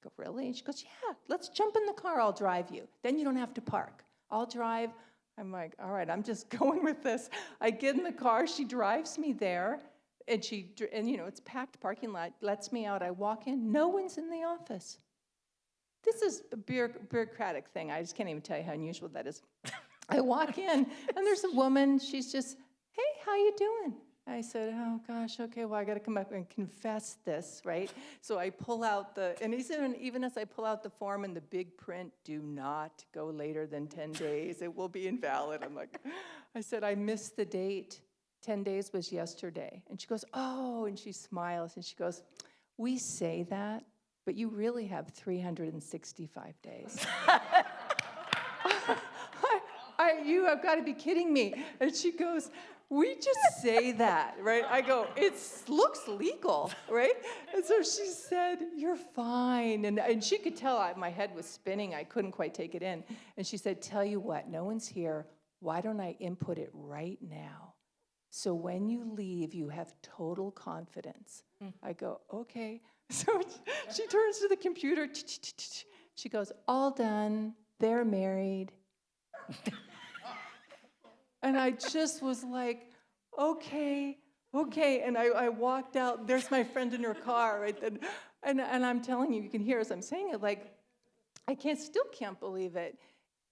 I go, really? And she goes, yeah, let's jump in the car. I'll drive you. Then you don't have to park. I'll drive. I'm like, all right, I'm just going with this. I get in the car. She drives me there. And it's packed parking lot, lets me out. I walk in. No one's in the office. This is a bureaucratic thing. I just can't even tell you how unusual that is. I walk in, and there's a woman. She's just, hey, how you doing? I said, oh, gosh, okay, well, I got to come up and confess this, right? So I pull out and even as I pull out the form in the big print, do not go later than 10 days. It will be invalid. I said, I missed the date. 10 days was yesterday. And she goes, oh, and she smiles, and she goes, we say that, but you really have 365 days. You have got to be kidding me. And she goes, we just say that, right? I go, it looks legal, right? And so she said, you're fine. And she could tell my head was spinning. I couldn't quite take it in. And she said, tell you what, no one's here. Why don't I input it right now? So when you leave, you have total confidence. I go, okay. So she turns to the computer. She goes, all done. They're married. And I just was like, okay. And I walked out. There's my friend in her car, right? And I'm telling you, you can hear as I'm saying it, like, I still can't believe it.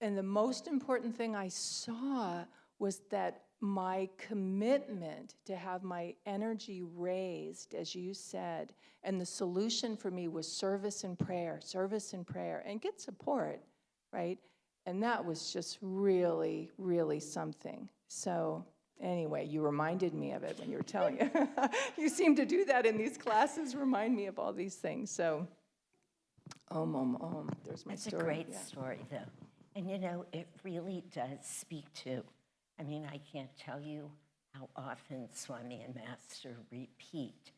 And the most important thing I saw was that my commitment to have my energy raised, as you said, and the solution for me was service and prayer, and get support, right? And that was just really, really something. So anyway, you reminded me of it when you were telling it. You seem to do that in these classes, remind me of all these things. So There's my It's story. a great Yeah. story, though. And you know, it really does speak to, I mean, I can't tell you how often Swami and Master repeat,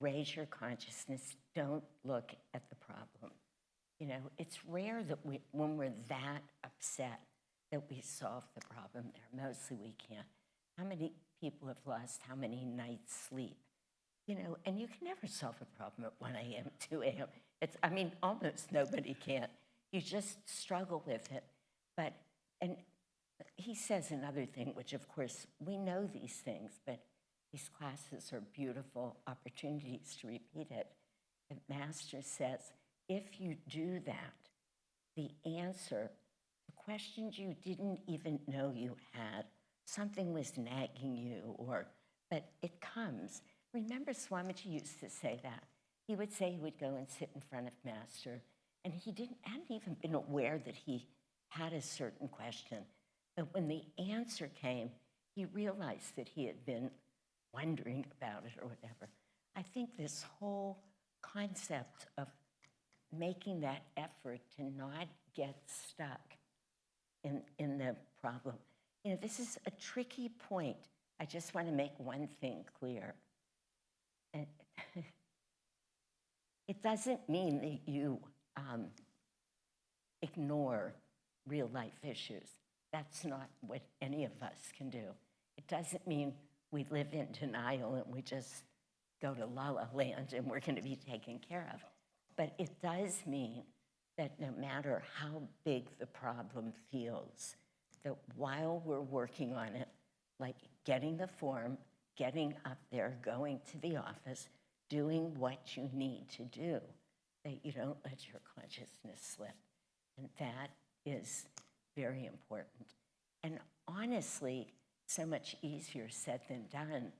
raise your consciousness, don't look at the problem. You know, it's rare that when we're that upset that we solve the problem there. Mostly we can't. How many people have lost how many nights' sleep? You know, and you can never solve a problem at 1 a.m., 2 a.m. I mean, almost nobody can. You just struggle with it. But, and he says another thing, which of course, we know these things, but these classes are beautiful opportunities to repeat it. The Master says, if you do that, the answer, the questions you didn't even know you had, something was nagging you, but it comes. Remember, Swamiji used to say that. He would say he would go and sit in front of Master, and he hadn't even been aware that he had a certain question. But when the answer came, he realized that he had been wondering about it or whatever. I think this whole concept of making that effort to not get stuck in the problem. You know, this is a tricky point. I just want to make one thing clear. It doesn't mean that you ignore real life issues. That's not what any of us can do. It doesn't mean we live in denial and we just go to La La Land and we're going to be taken care of. But it does mean that no matter how big the problem feels, that while we're working on it, like getting the form, getting up there, going to the office, doing what you need to do, that you don't let your consciousness slip. And that is very important. And honestly, so much easier said than done,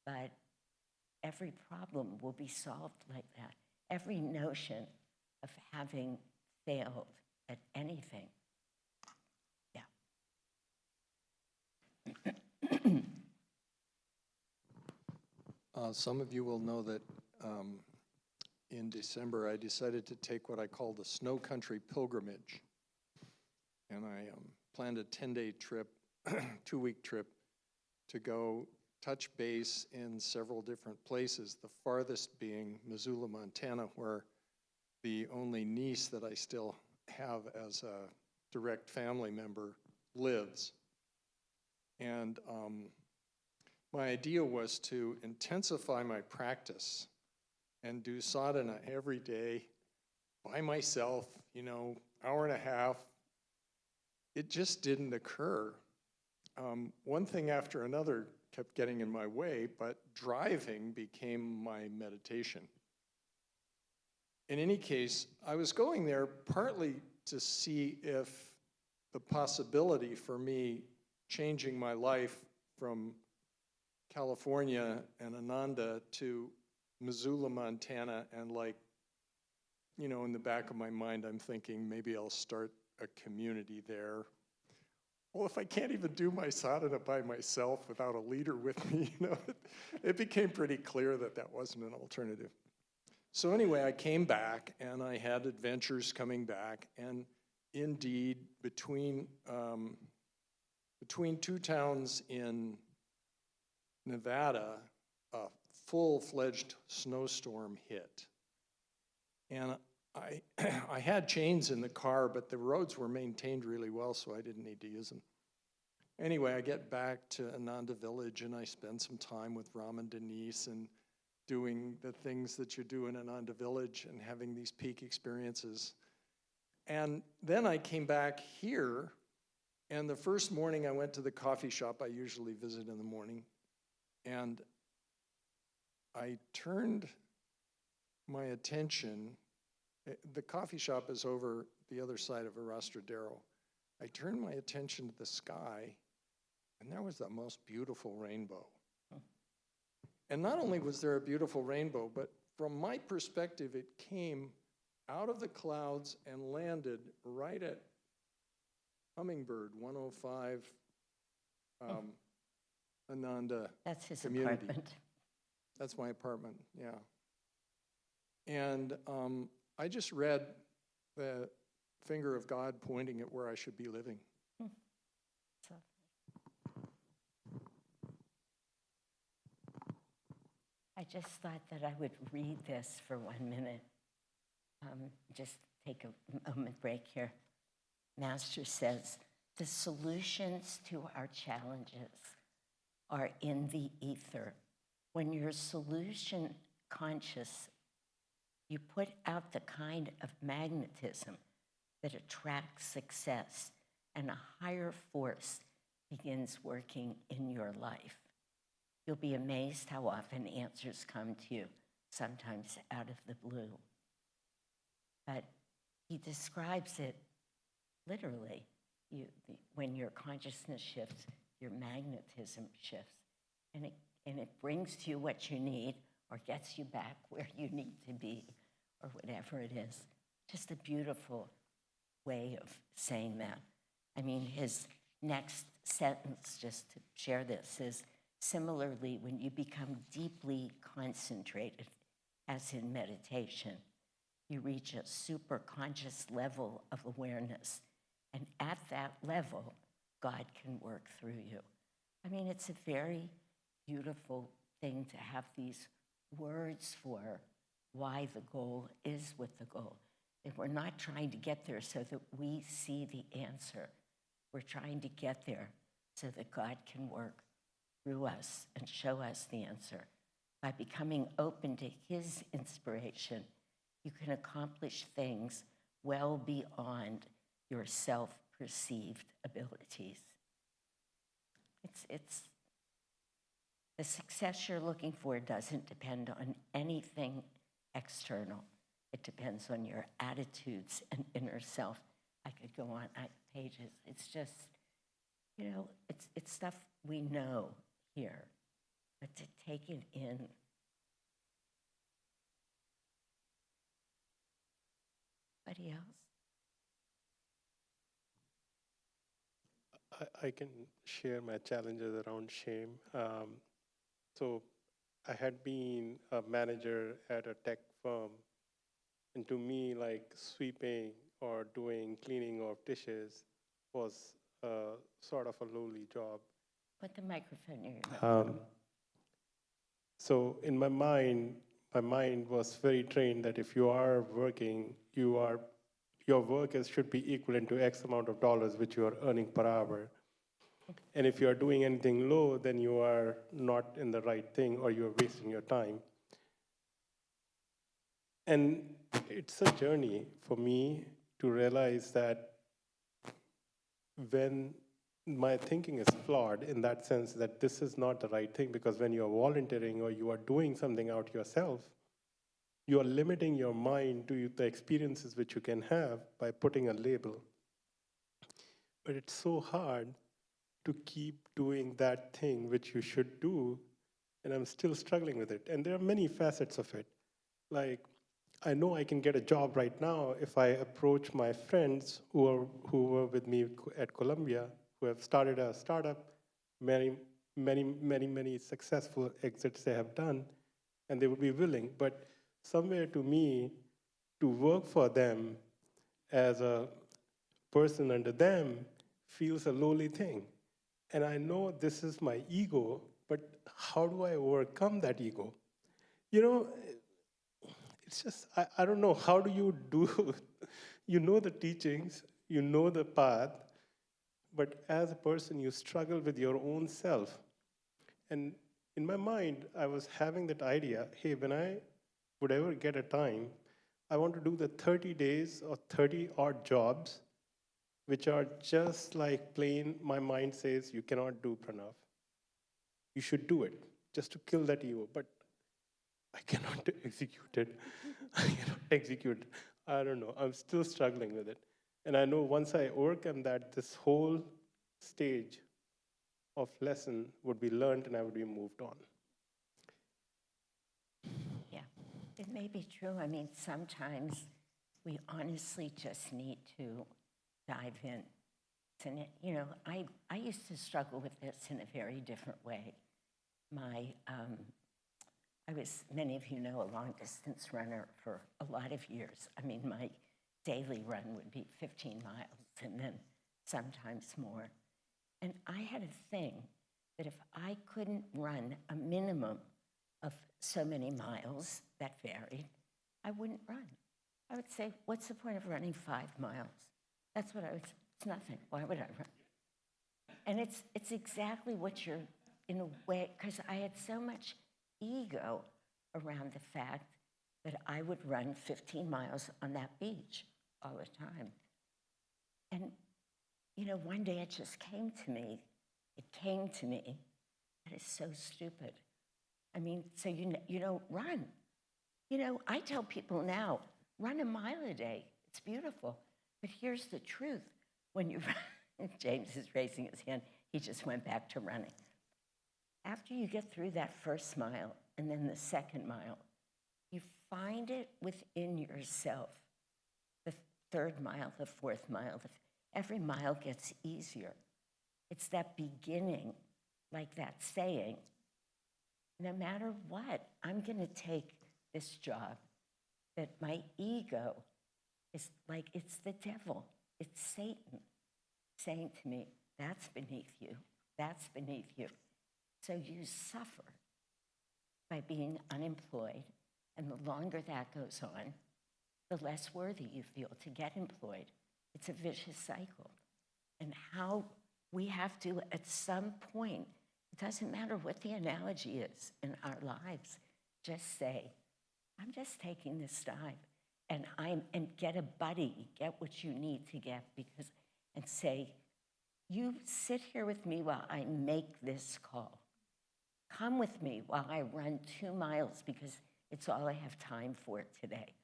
but every problem will be solved like that. Every notion of having failed at anything. Yeah. Some of you will know that in December I decided to take what I call the Snow Country Pilgrimage. And I planned a 10-day trip, 2-week trip, to go touch base in several different places, the farthest being Missoula, Montana, where the only niece that I still have as a direct family member lives. And my idea was to intensify my practice and do sadhana every day by myself, you know, hour and a half. It just didn't occur. One thing after another kept getting in my way, but driving became my meditation. In any case, I was going there partly to see if the possibility for me changing my life from California and Ananda to Missoula, Montana, and like, you know, in the back of my mind, I'm thinking maybe I'll start a community there. Well, if I can't even do my sadhana by myself without a leader with me, you know, it became pretty clear that that wasn't an alternative. So anyway, I came back and I had adventures coming back, and indeed, between two towns in Nevada, a full-fledged snowstorm hit. And I had chains in the car, but the roads were maintained really well, so I didn't need to use them. Anyway, I get back to Ananda Village, and I spend some time with Ram and Denise and doing the things that you do in Ananda Village and having these peak experiences. And then I came back here, and the first morning I went to the coffee shop I usually visit in the morning, and I turned my attention. The coffee shop is over the other side of Arastradero. I turned my attention to the sky, and there was the most beautiful rainbow. And not only was there a beautiful rainbow, but from my perspective, it came out of the clouds and landed right at Hummingbird 105 Ananda That's his community. apartment. That's my apartment, yeah. And I just read the finger of God pointing at where I should be living. So, I just thought that I would read this for 1 minute. Just take a moment break here. Master says, the solutions to our challenges are in the ether. When you're solution conscious, you put out the kind of magnetism that attracts success, and a higher force begins working in your life. You'll be amazed how often answers come to you, sometimes out of the blue. But he describes it literally. When your consciousness shifts, your magnetism shifts, and it brings to you what you need or gets you back where you need to be or whatever it is. Just a beautiful way of saying that. I mean, his next sentence, just to share this, is similarly, when you become deeply concentrated, as in meditation, you reach a super conscious level of awareness. And at that level, God can work through you. I mean, it's a very beautiful thing to have these words for why the goal is with the goal. And we're not trying to get there so that we see the answer. We're trying to get there so that God can work through us and show us the answer. By becoming open to his inspiration, you can accomplish things well beyond your self-perceived abilities. It's the success you're looking for doesn't depend on anything external. It depends on your attitudes and inner self. I could go on pages. It's just, it's stuff we know here, but to take it in. Anybody else? I can share my challenges around shame. So I had been a manager at a tech firm, and to me, like sweeping or doing cleaning of dishes was sort of a lowly job. Put the microphone near your mouth. So in my mind was very trained that if you are working, your work should be equivalent to X amount of dollars which you are earning per hour. And if you are doing anything low, then you are not in the right thing or you are wasting your time. And it's a journey for me to realize that when my thinking is flawed in that sense that this is not the right thing, because when you are volunteering or you are doing something out yourself, you are limiting your mind to the experiences which you can have by putting a label. But it's so hard to keep doing that thing which you should do, and I'm still struggling with it. And there are many facets of it. Like, I know I can get a job right now if I approach my friends who were with me at Columbia, who have started a startup, many successful exits they have done, and they would be willing. But somewhere to me, to work for them as a person under them feels a lowly thing. And I know this is my ego, but how do I overcome that ego? It's just, I don't know, how do you do, you know the teachings, you know the path, but as a person, you struggle with your own self. And in my mind, I was having that idea, hey, when I would ever get a time, I want to do the 30 days or 30 odd jobs, which are just like plain, my mind says, you cannot do, Pranav. You should do it, just to kill that ego. But I cannot execute it. I cannot execute it. I don't know. I'm still struggling with it. And I know once I overcome that, this whole stage of lesson would be learned and I would be moved on. Yeah, it may be true. I mean, sometimes we honestly just need to dive in. And, I used to struggle with this in a very different way. I was, many of you know, a long-distance runner for a lot of years. I mean, my daily run would be 15 miles and then sometimes more. And I had a thing that if I couldn't run a minimum of so many miles, that varied, I wouldn't run. I would say, what's the point of running 5 miles? That's what I would say. It's nothing. Why would I run? And it's exactly what you're, in a way, because I had so much ego around the fact that I would run 15 miles on that beach all the time. And, you know, one day it just came to me. It came to me. That is so stupid. I mean, so you know, run. You know, I tell people now, run a mile a day. It's beautiful. But here's the truth. When you run, James is raising his hand. He just went back to running. After you get through that first mile and then the second mile, you find it within yourself. The third mile, the fourth mile, every mile gets easier. It's that beginning, like that saying, no matter what, I'm going to take this job that my ego is like, it's the devil, it's Satan saying to me, that's beneath you, that's beneath you. So you suffer by being unemployed, and the longer that goes on, the less worthy you feel to get employed. It's a vicious cycle. And how we have to, at some point, it doesn't matter what the analogy is in our lives, just say, I'm just taking this dive, and get a buddy, get what you need to get, and say, you sit here with me while I make this call. Come with me while I run 2 miles because it's all I have time for today.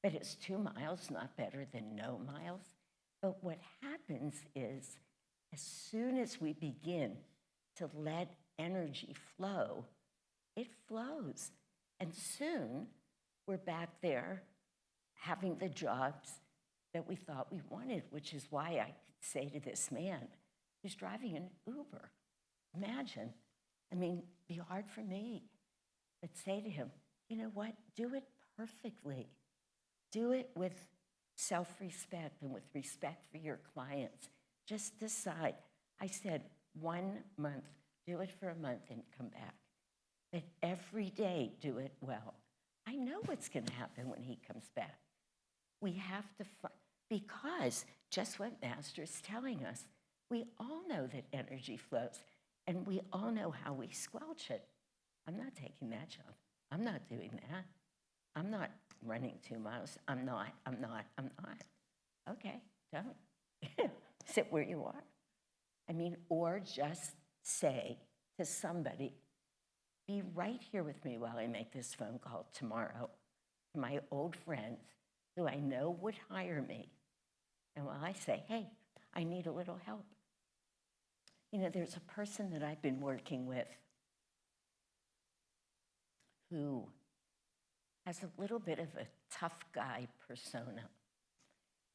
But is 2 miles not better than no miles? But what happens is, as soon as we begin to let energy flow, it flows. And soon, we're back there having the jobs that we thought we wanted, which is why I could say to this man who's driving an Uber, imagine, I mean, be hard for me, but say to him, you know what, do it perfectly. Do it with self-respect and with respect for your clients. Just decide. I said 1 month, do it for a month and come back. But every day, do it well. I know what's going to happen when he comes back. We have to, because just what Master's telling us, we all know that energy flows, and we all know how we squelch it. I'm not taking that job. I'm not doing that. I'm not running 2 miles. I'm not. Okay, don't. Sit where you are. I mean, or just say to somebody, be right here with me while I make this phone call tomorrow to my old friends who I know would hire me. And while I say, hey, I need a little help. You know, there's a person that I've been working with who has a little bit of a tough guy persona.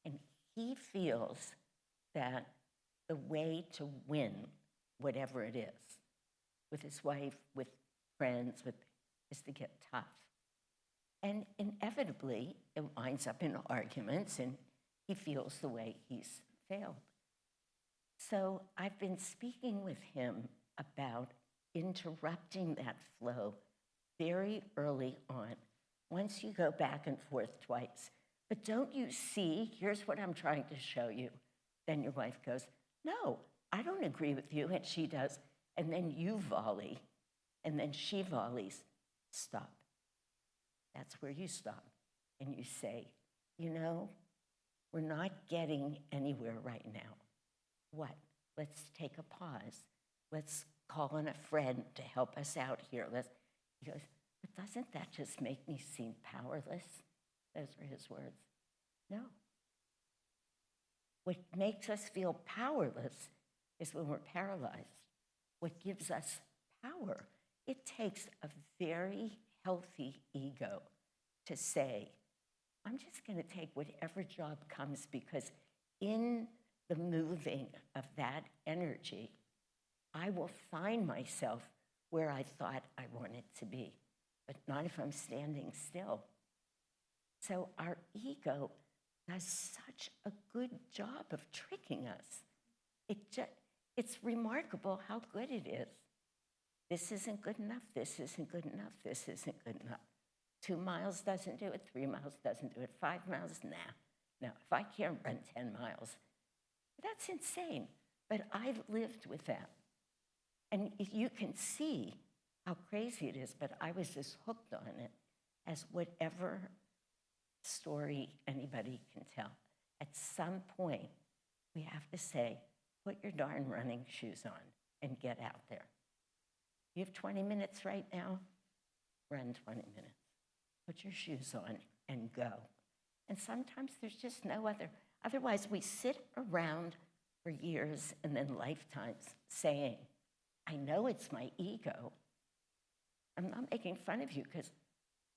And he feels that the way to win, whatever it is, with his wife, with friends, is to get tough. And inevitably, it winds up in arguments, and he feels the way he's failed. So I've been speaking with him about interrupting that flow very early on. Once you go back and forth twice, but don't you see, here's what I'm trying to show you. Then your wife goes, no, I don't agree with you, and she does. And then you volley, and then she volleys, stop. That's where you stop. And you say, you know, we're not getting anywhere right now. What? Let's take a pause. Let's call on a friend to help us out here. He goes, but doesn't that just make me seem powerless? Those are his words. No. What makes us feel powerless is when we're paralyzed. What gives us power? It takes a very healthy ego to say, I'm just going to take whatever job comes, because in the moving of that energy, I will find myself where I thought I wanted to be. but not if I'm standing still. So our ego does such a good job of tricking us. It's remarkable how good it is. This isn't good enough, this isn't good enough, this isn't good enough. 2 miles doesn't do it, 3 miles doesn't do it, 5 miles, nah. No, if I can't run 10 miles, that's insane. But I've lived with that. And you can see how crazy it is, but I was as hooked on it as whatever story anybody can tell. At some point, we have to say, put your darn running shoes on and get out there. You have 20 minutes right now? Run 20 minutes. Put your shoes on and go. And sometimes there's just no other. Otherwise, we sit around for years and then lifetimes saying, I know it's my ego. I'm not making fun of you because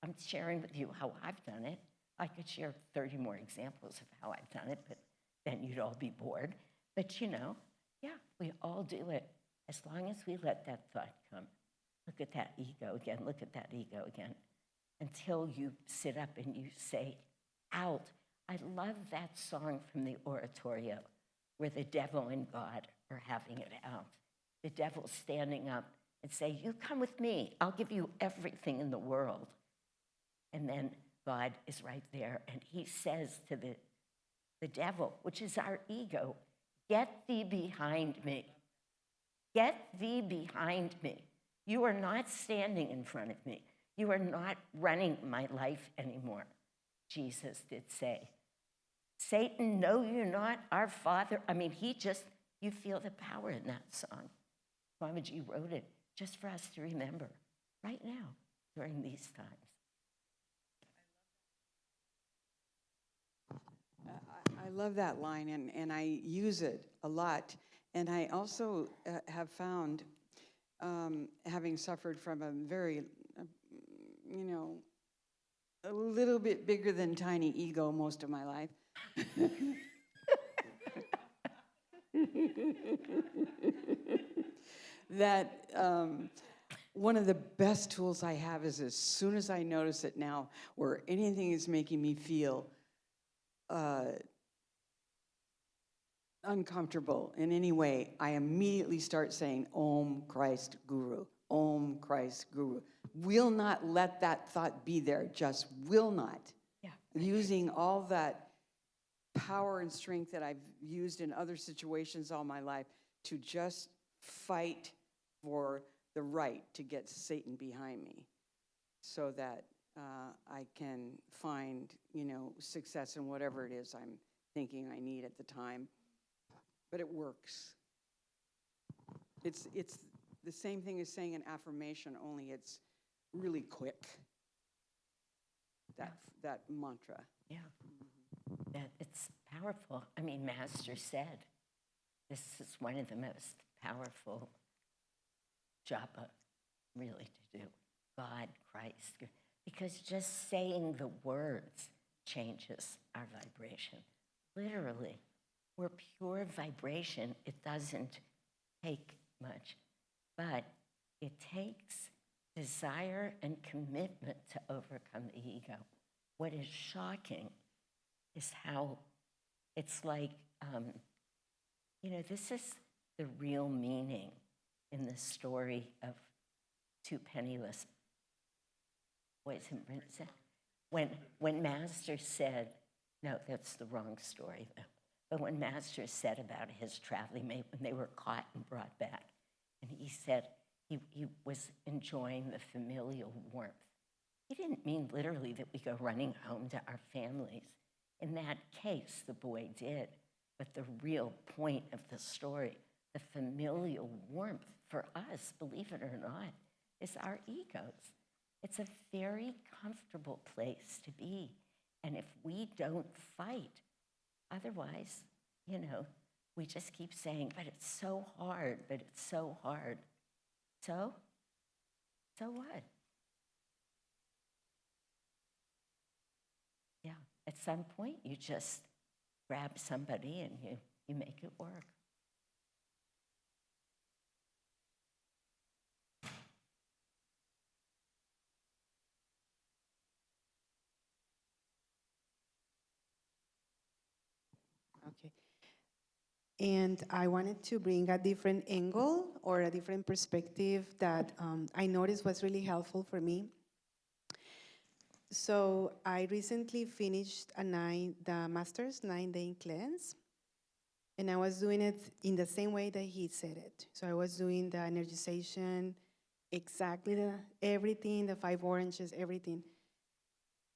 I'm sharing with you how I've done it. I could share 30 more examples of how I've done it, but then you'd all be bored. But yeah, we all do it as long as we let that thought come. Look at that ego again, look at that ego again, until you sit up and you say, out. I love that song from the oratorio where the devil and God are having it out. The devil's standing up and say, you come with me, I'll give you everything in the world. And then God is right there and he says to the devil, which is our ego, get thee behind me. Get thee behind me. You are not standing in front of me. You are not running my life anymore. Jesus did say, Satan, no, you're not our Father. I mean, you feel the power in that song. Swamiji wrote it just for us to remember right now during these times. I love that line, and I use it a lot. And I also have found, having suffered from a very, a little bit bigger than tiny ego most of my life, that one of the best tools I have is as soon as I notice it now, where anything is making me feel uncomfortable in any way, I immediately start saying, Om Christ Guru, Om Christ Guru. Will not let that thought be there, just will not. Yeah. Using all that power and strength that I've used in other situations all my life to just fight for the right to get Satan behind me so that I can find, success in whatever it is I'm thinking I need at the time. But it works. It's the same thing as saying an affirmation, only it's really quick. That mantra. Yeah, that it's powerful. I mean, Master said, this is one of the most powerful japa, really, to do. God, Christ. Because just saying the words changes our vibration. Literally, we're pure vibration. It doesn't take much, but it takes desire and commitment to overcome the ego. What is shocking is how it's like, this is the real meaning in the story of two penniless boys and princess. When Master said, no, that's the wrong story though. But when Master said about his traveling mate, when they were caught and brought back, and he said he was enjoying the familial warmth. He didn't mean literally that we go running home to our families. In that case, the boy did. But the real point of the story, the familial warmth for us, believe it or not, is our egos. It's a very comfortable place to be. And if we don't fight, otherwise, we just keep saying, but it's so hard, but it's so hard. So what? Yeah, at some point, you just grab somebody and you make it work. And I wanted to bring a different angle or a different perspective that I noticed was really helpful for me. So I recently finished the master's 9-day cleanse, and I was doing it in the same way that he said it. So I was doing the energization, exactly everything, the 5 oranges, everything.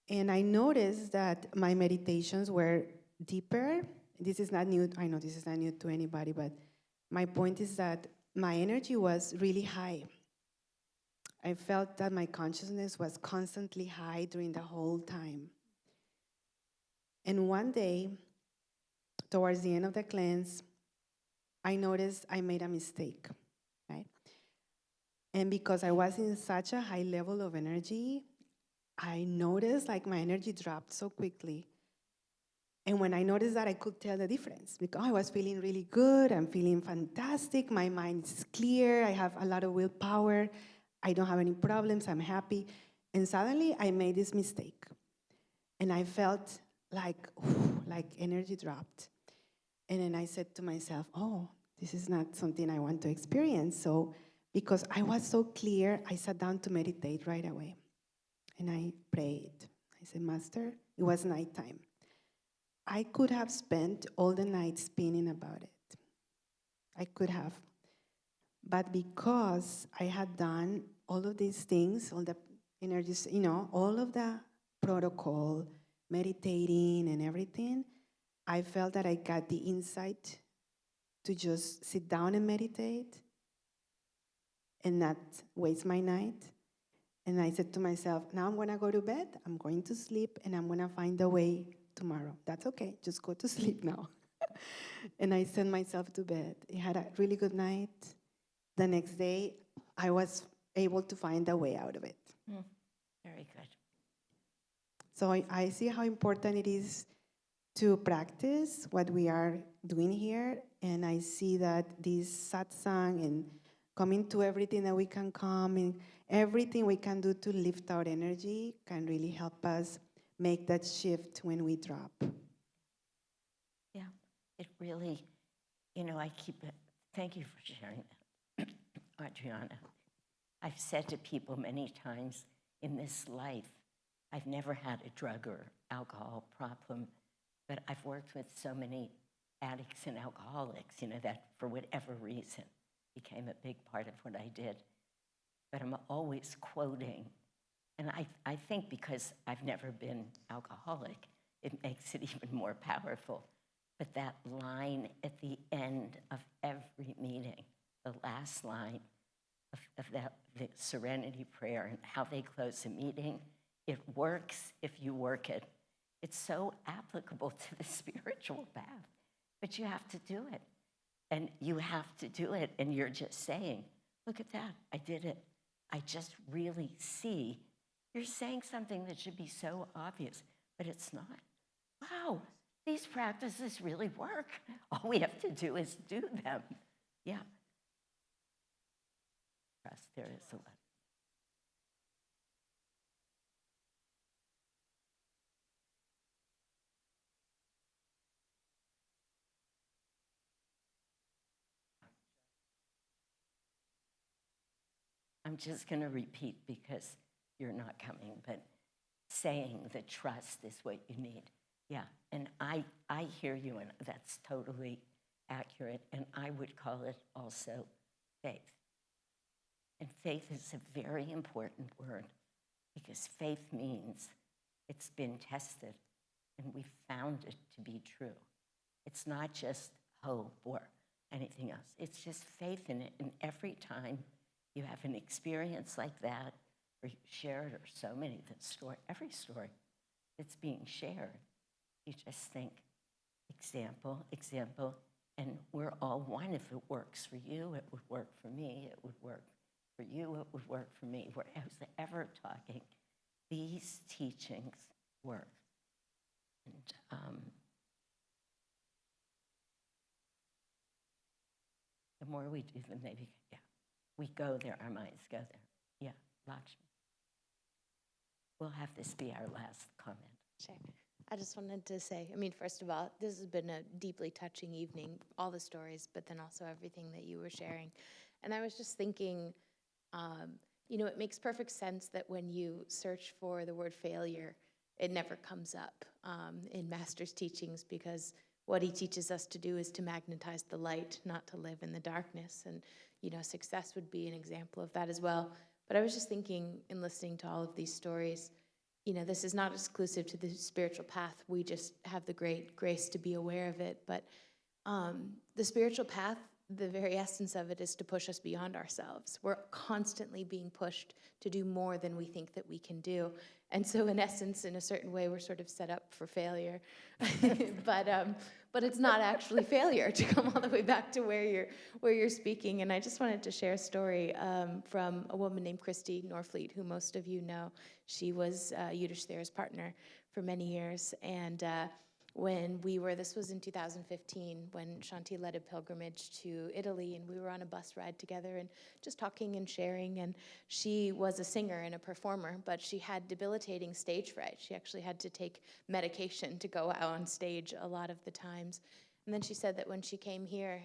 And I noticed that my meditations were deeper. This is not new. I know this is not new to anybody, but my point is that my energy was really high. I felt that my consciousness was constantly high during the whole time. And one day, towards the end of the cleanse, I noticed I made a mistake, right? And because I was in such a high level of energy, I noticed like my energy dropped so quickly. And when I noticed that, I could tell the difference because I was feeling really good. I'm feeling fantastic. My mind is clear. I have a lot of willpower. I don't have any problems. I'm happy. And suddenly I made this mistake. And I felt like energy dropped. And then I said to myself, oh, this is not something I want to experience. So because I was so clear, I sat down to meditate right away. And I prayed. I said, Master, it was nighttime. I could have spent all the night spinning about it. I could have. But because I had done all of these things, all the energies, all of the protocol, meditating and everything, I felt that I got the insight to just sit down and meditate and not waste my night. And I said to myself, now I'm going to go to bed, I'm going to sleep, and I'm going to find a way tomorrow. That's okay, just go to sleep now. And I sent myself to bed. I had a really good night. The next day, I was able to find a way out of it. Very good. So I see how important it is to practice what we are doing here. And I see that this satsang and coming to everything that we can come and everything we can do to lift our energy can really help us make that shift when we drop. Yeah, it really, I keep it. Thank you for sharing that, Adriana. I've said to people many times in this life, I've never had a drug or alcohol problem, but I've worked with so many addicts and alcoholics, that for whatever reason became a big part of what I did. But I'm always quoting, and I think because I've never been alcoholic, it makes it even more powerful. But that line at the end of every meeting, the last line of that, the serenity prayer and how they close a meeting, it works if you work it. It's so applicable to the spiritual path, but you have to do it. And you have to do it, and you're just saying, look at that, I did it. I just really see. You're saying something that should be so obvious, but it's not. Wow, these practices really work. All we have to do is do them. Yeah. Trust, there is a lot. I'm just going to repeat because you're not coming, but saying that trust is what you need. Yeah, and I hear you, and that's totally accurate, and I would call it also faith. And faith is a very important word because faith means it's been tested, and we found it to be true. It's not just hope or anything else. It's just faith in it, and every time you have an experience like that, or you share it, or so many that story, every story that's being shared, you just think, example, and we're all one. If it works for you, it would work for me, it would work for you, it would work for me. Whereas ever talking, these teachings work. And the more we do them, maybe, yeah. We go there, our minds go there. Yeah, Lakshmi. We'll have this be our last comment. Sure. I just wanted to say, I mean, first of all, this has been a deeply touching evening, all the stories, but then also everything that you were sharing. And I was just thinking, it makes perfect sense that when you search for the word failure, it never comes up in Master's teachings, because what he teaches us to do is to magnetize the light, not to live in the darkness. And, success would be an example of that as well. But I was just thinking, in listening to all of these stories, this is not exclusive to the spiritual path. We just have the great grace to be aware of it. But the spiritual path, the very essence of it is to push us beyond ourselves. We're constantly being pushed to do more than we think that we can do. And so in essence, in a certain way, we're sort of set up for failure. But it's not actually failure, to come all the way back to where you're speaking. And I just wanted to share a story from a woman named Christy Norfleet, who most of you know. She was Yudish Thayer's partner for many years. And when this was in 2015, when Shanti led a pilgrimage to Italy, and we were on a bus ride together and just talking and sharing. And she was a singer and a performer, but she had debilitating stage fright. She actually had to take medication to go out on stage a lot of the times. And then she said that when she came here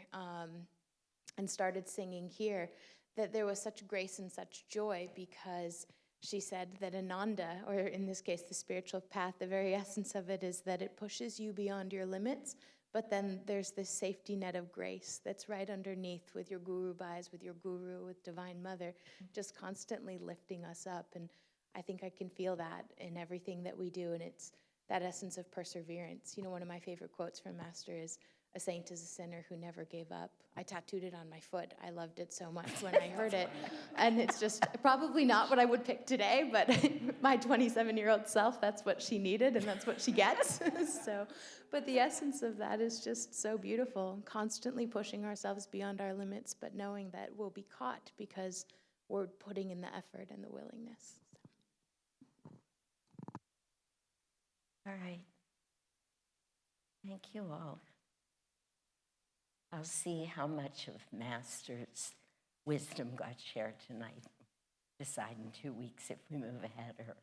and started singing here, that there was such grace and such joy, because she said that Ananda, or in this case, the spiritual path, the very essence of it is that it pushes you beyond your limits, but then there's this safety net of grace that's right underneath, with your guru bhais, with your guru, with Divine Mother, just constantly lifting us up. And I think I can feel that in everything that we do, and it's that essence of perseverance. One of my favorite quotes from Master is, "A saint is a sinner who never gave up." I tattooed it on my foot. I loved it so much when I heard it. And it's just probably not what I would pick today, but my 27-year-old self, that's what she needed, and that's what she gets. But the essence of that is just so beautiful, constantly pushing ourselves beyond our limits, but knowing that we'll be caught because we're putting in the effort and the willingness. All right. Thank you all. I'll see how much of Master's wisdom got shared tonight. Decide in 2 weeks if we move ahead or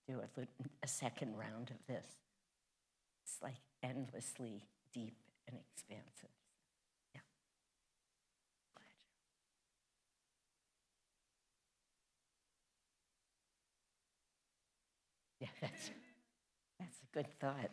do a second round of this. It's like endlessly deep and expansive. Yeah. Pleasure. Yeah, that's a good thought.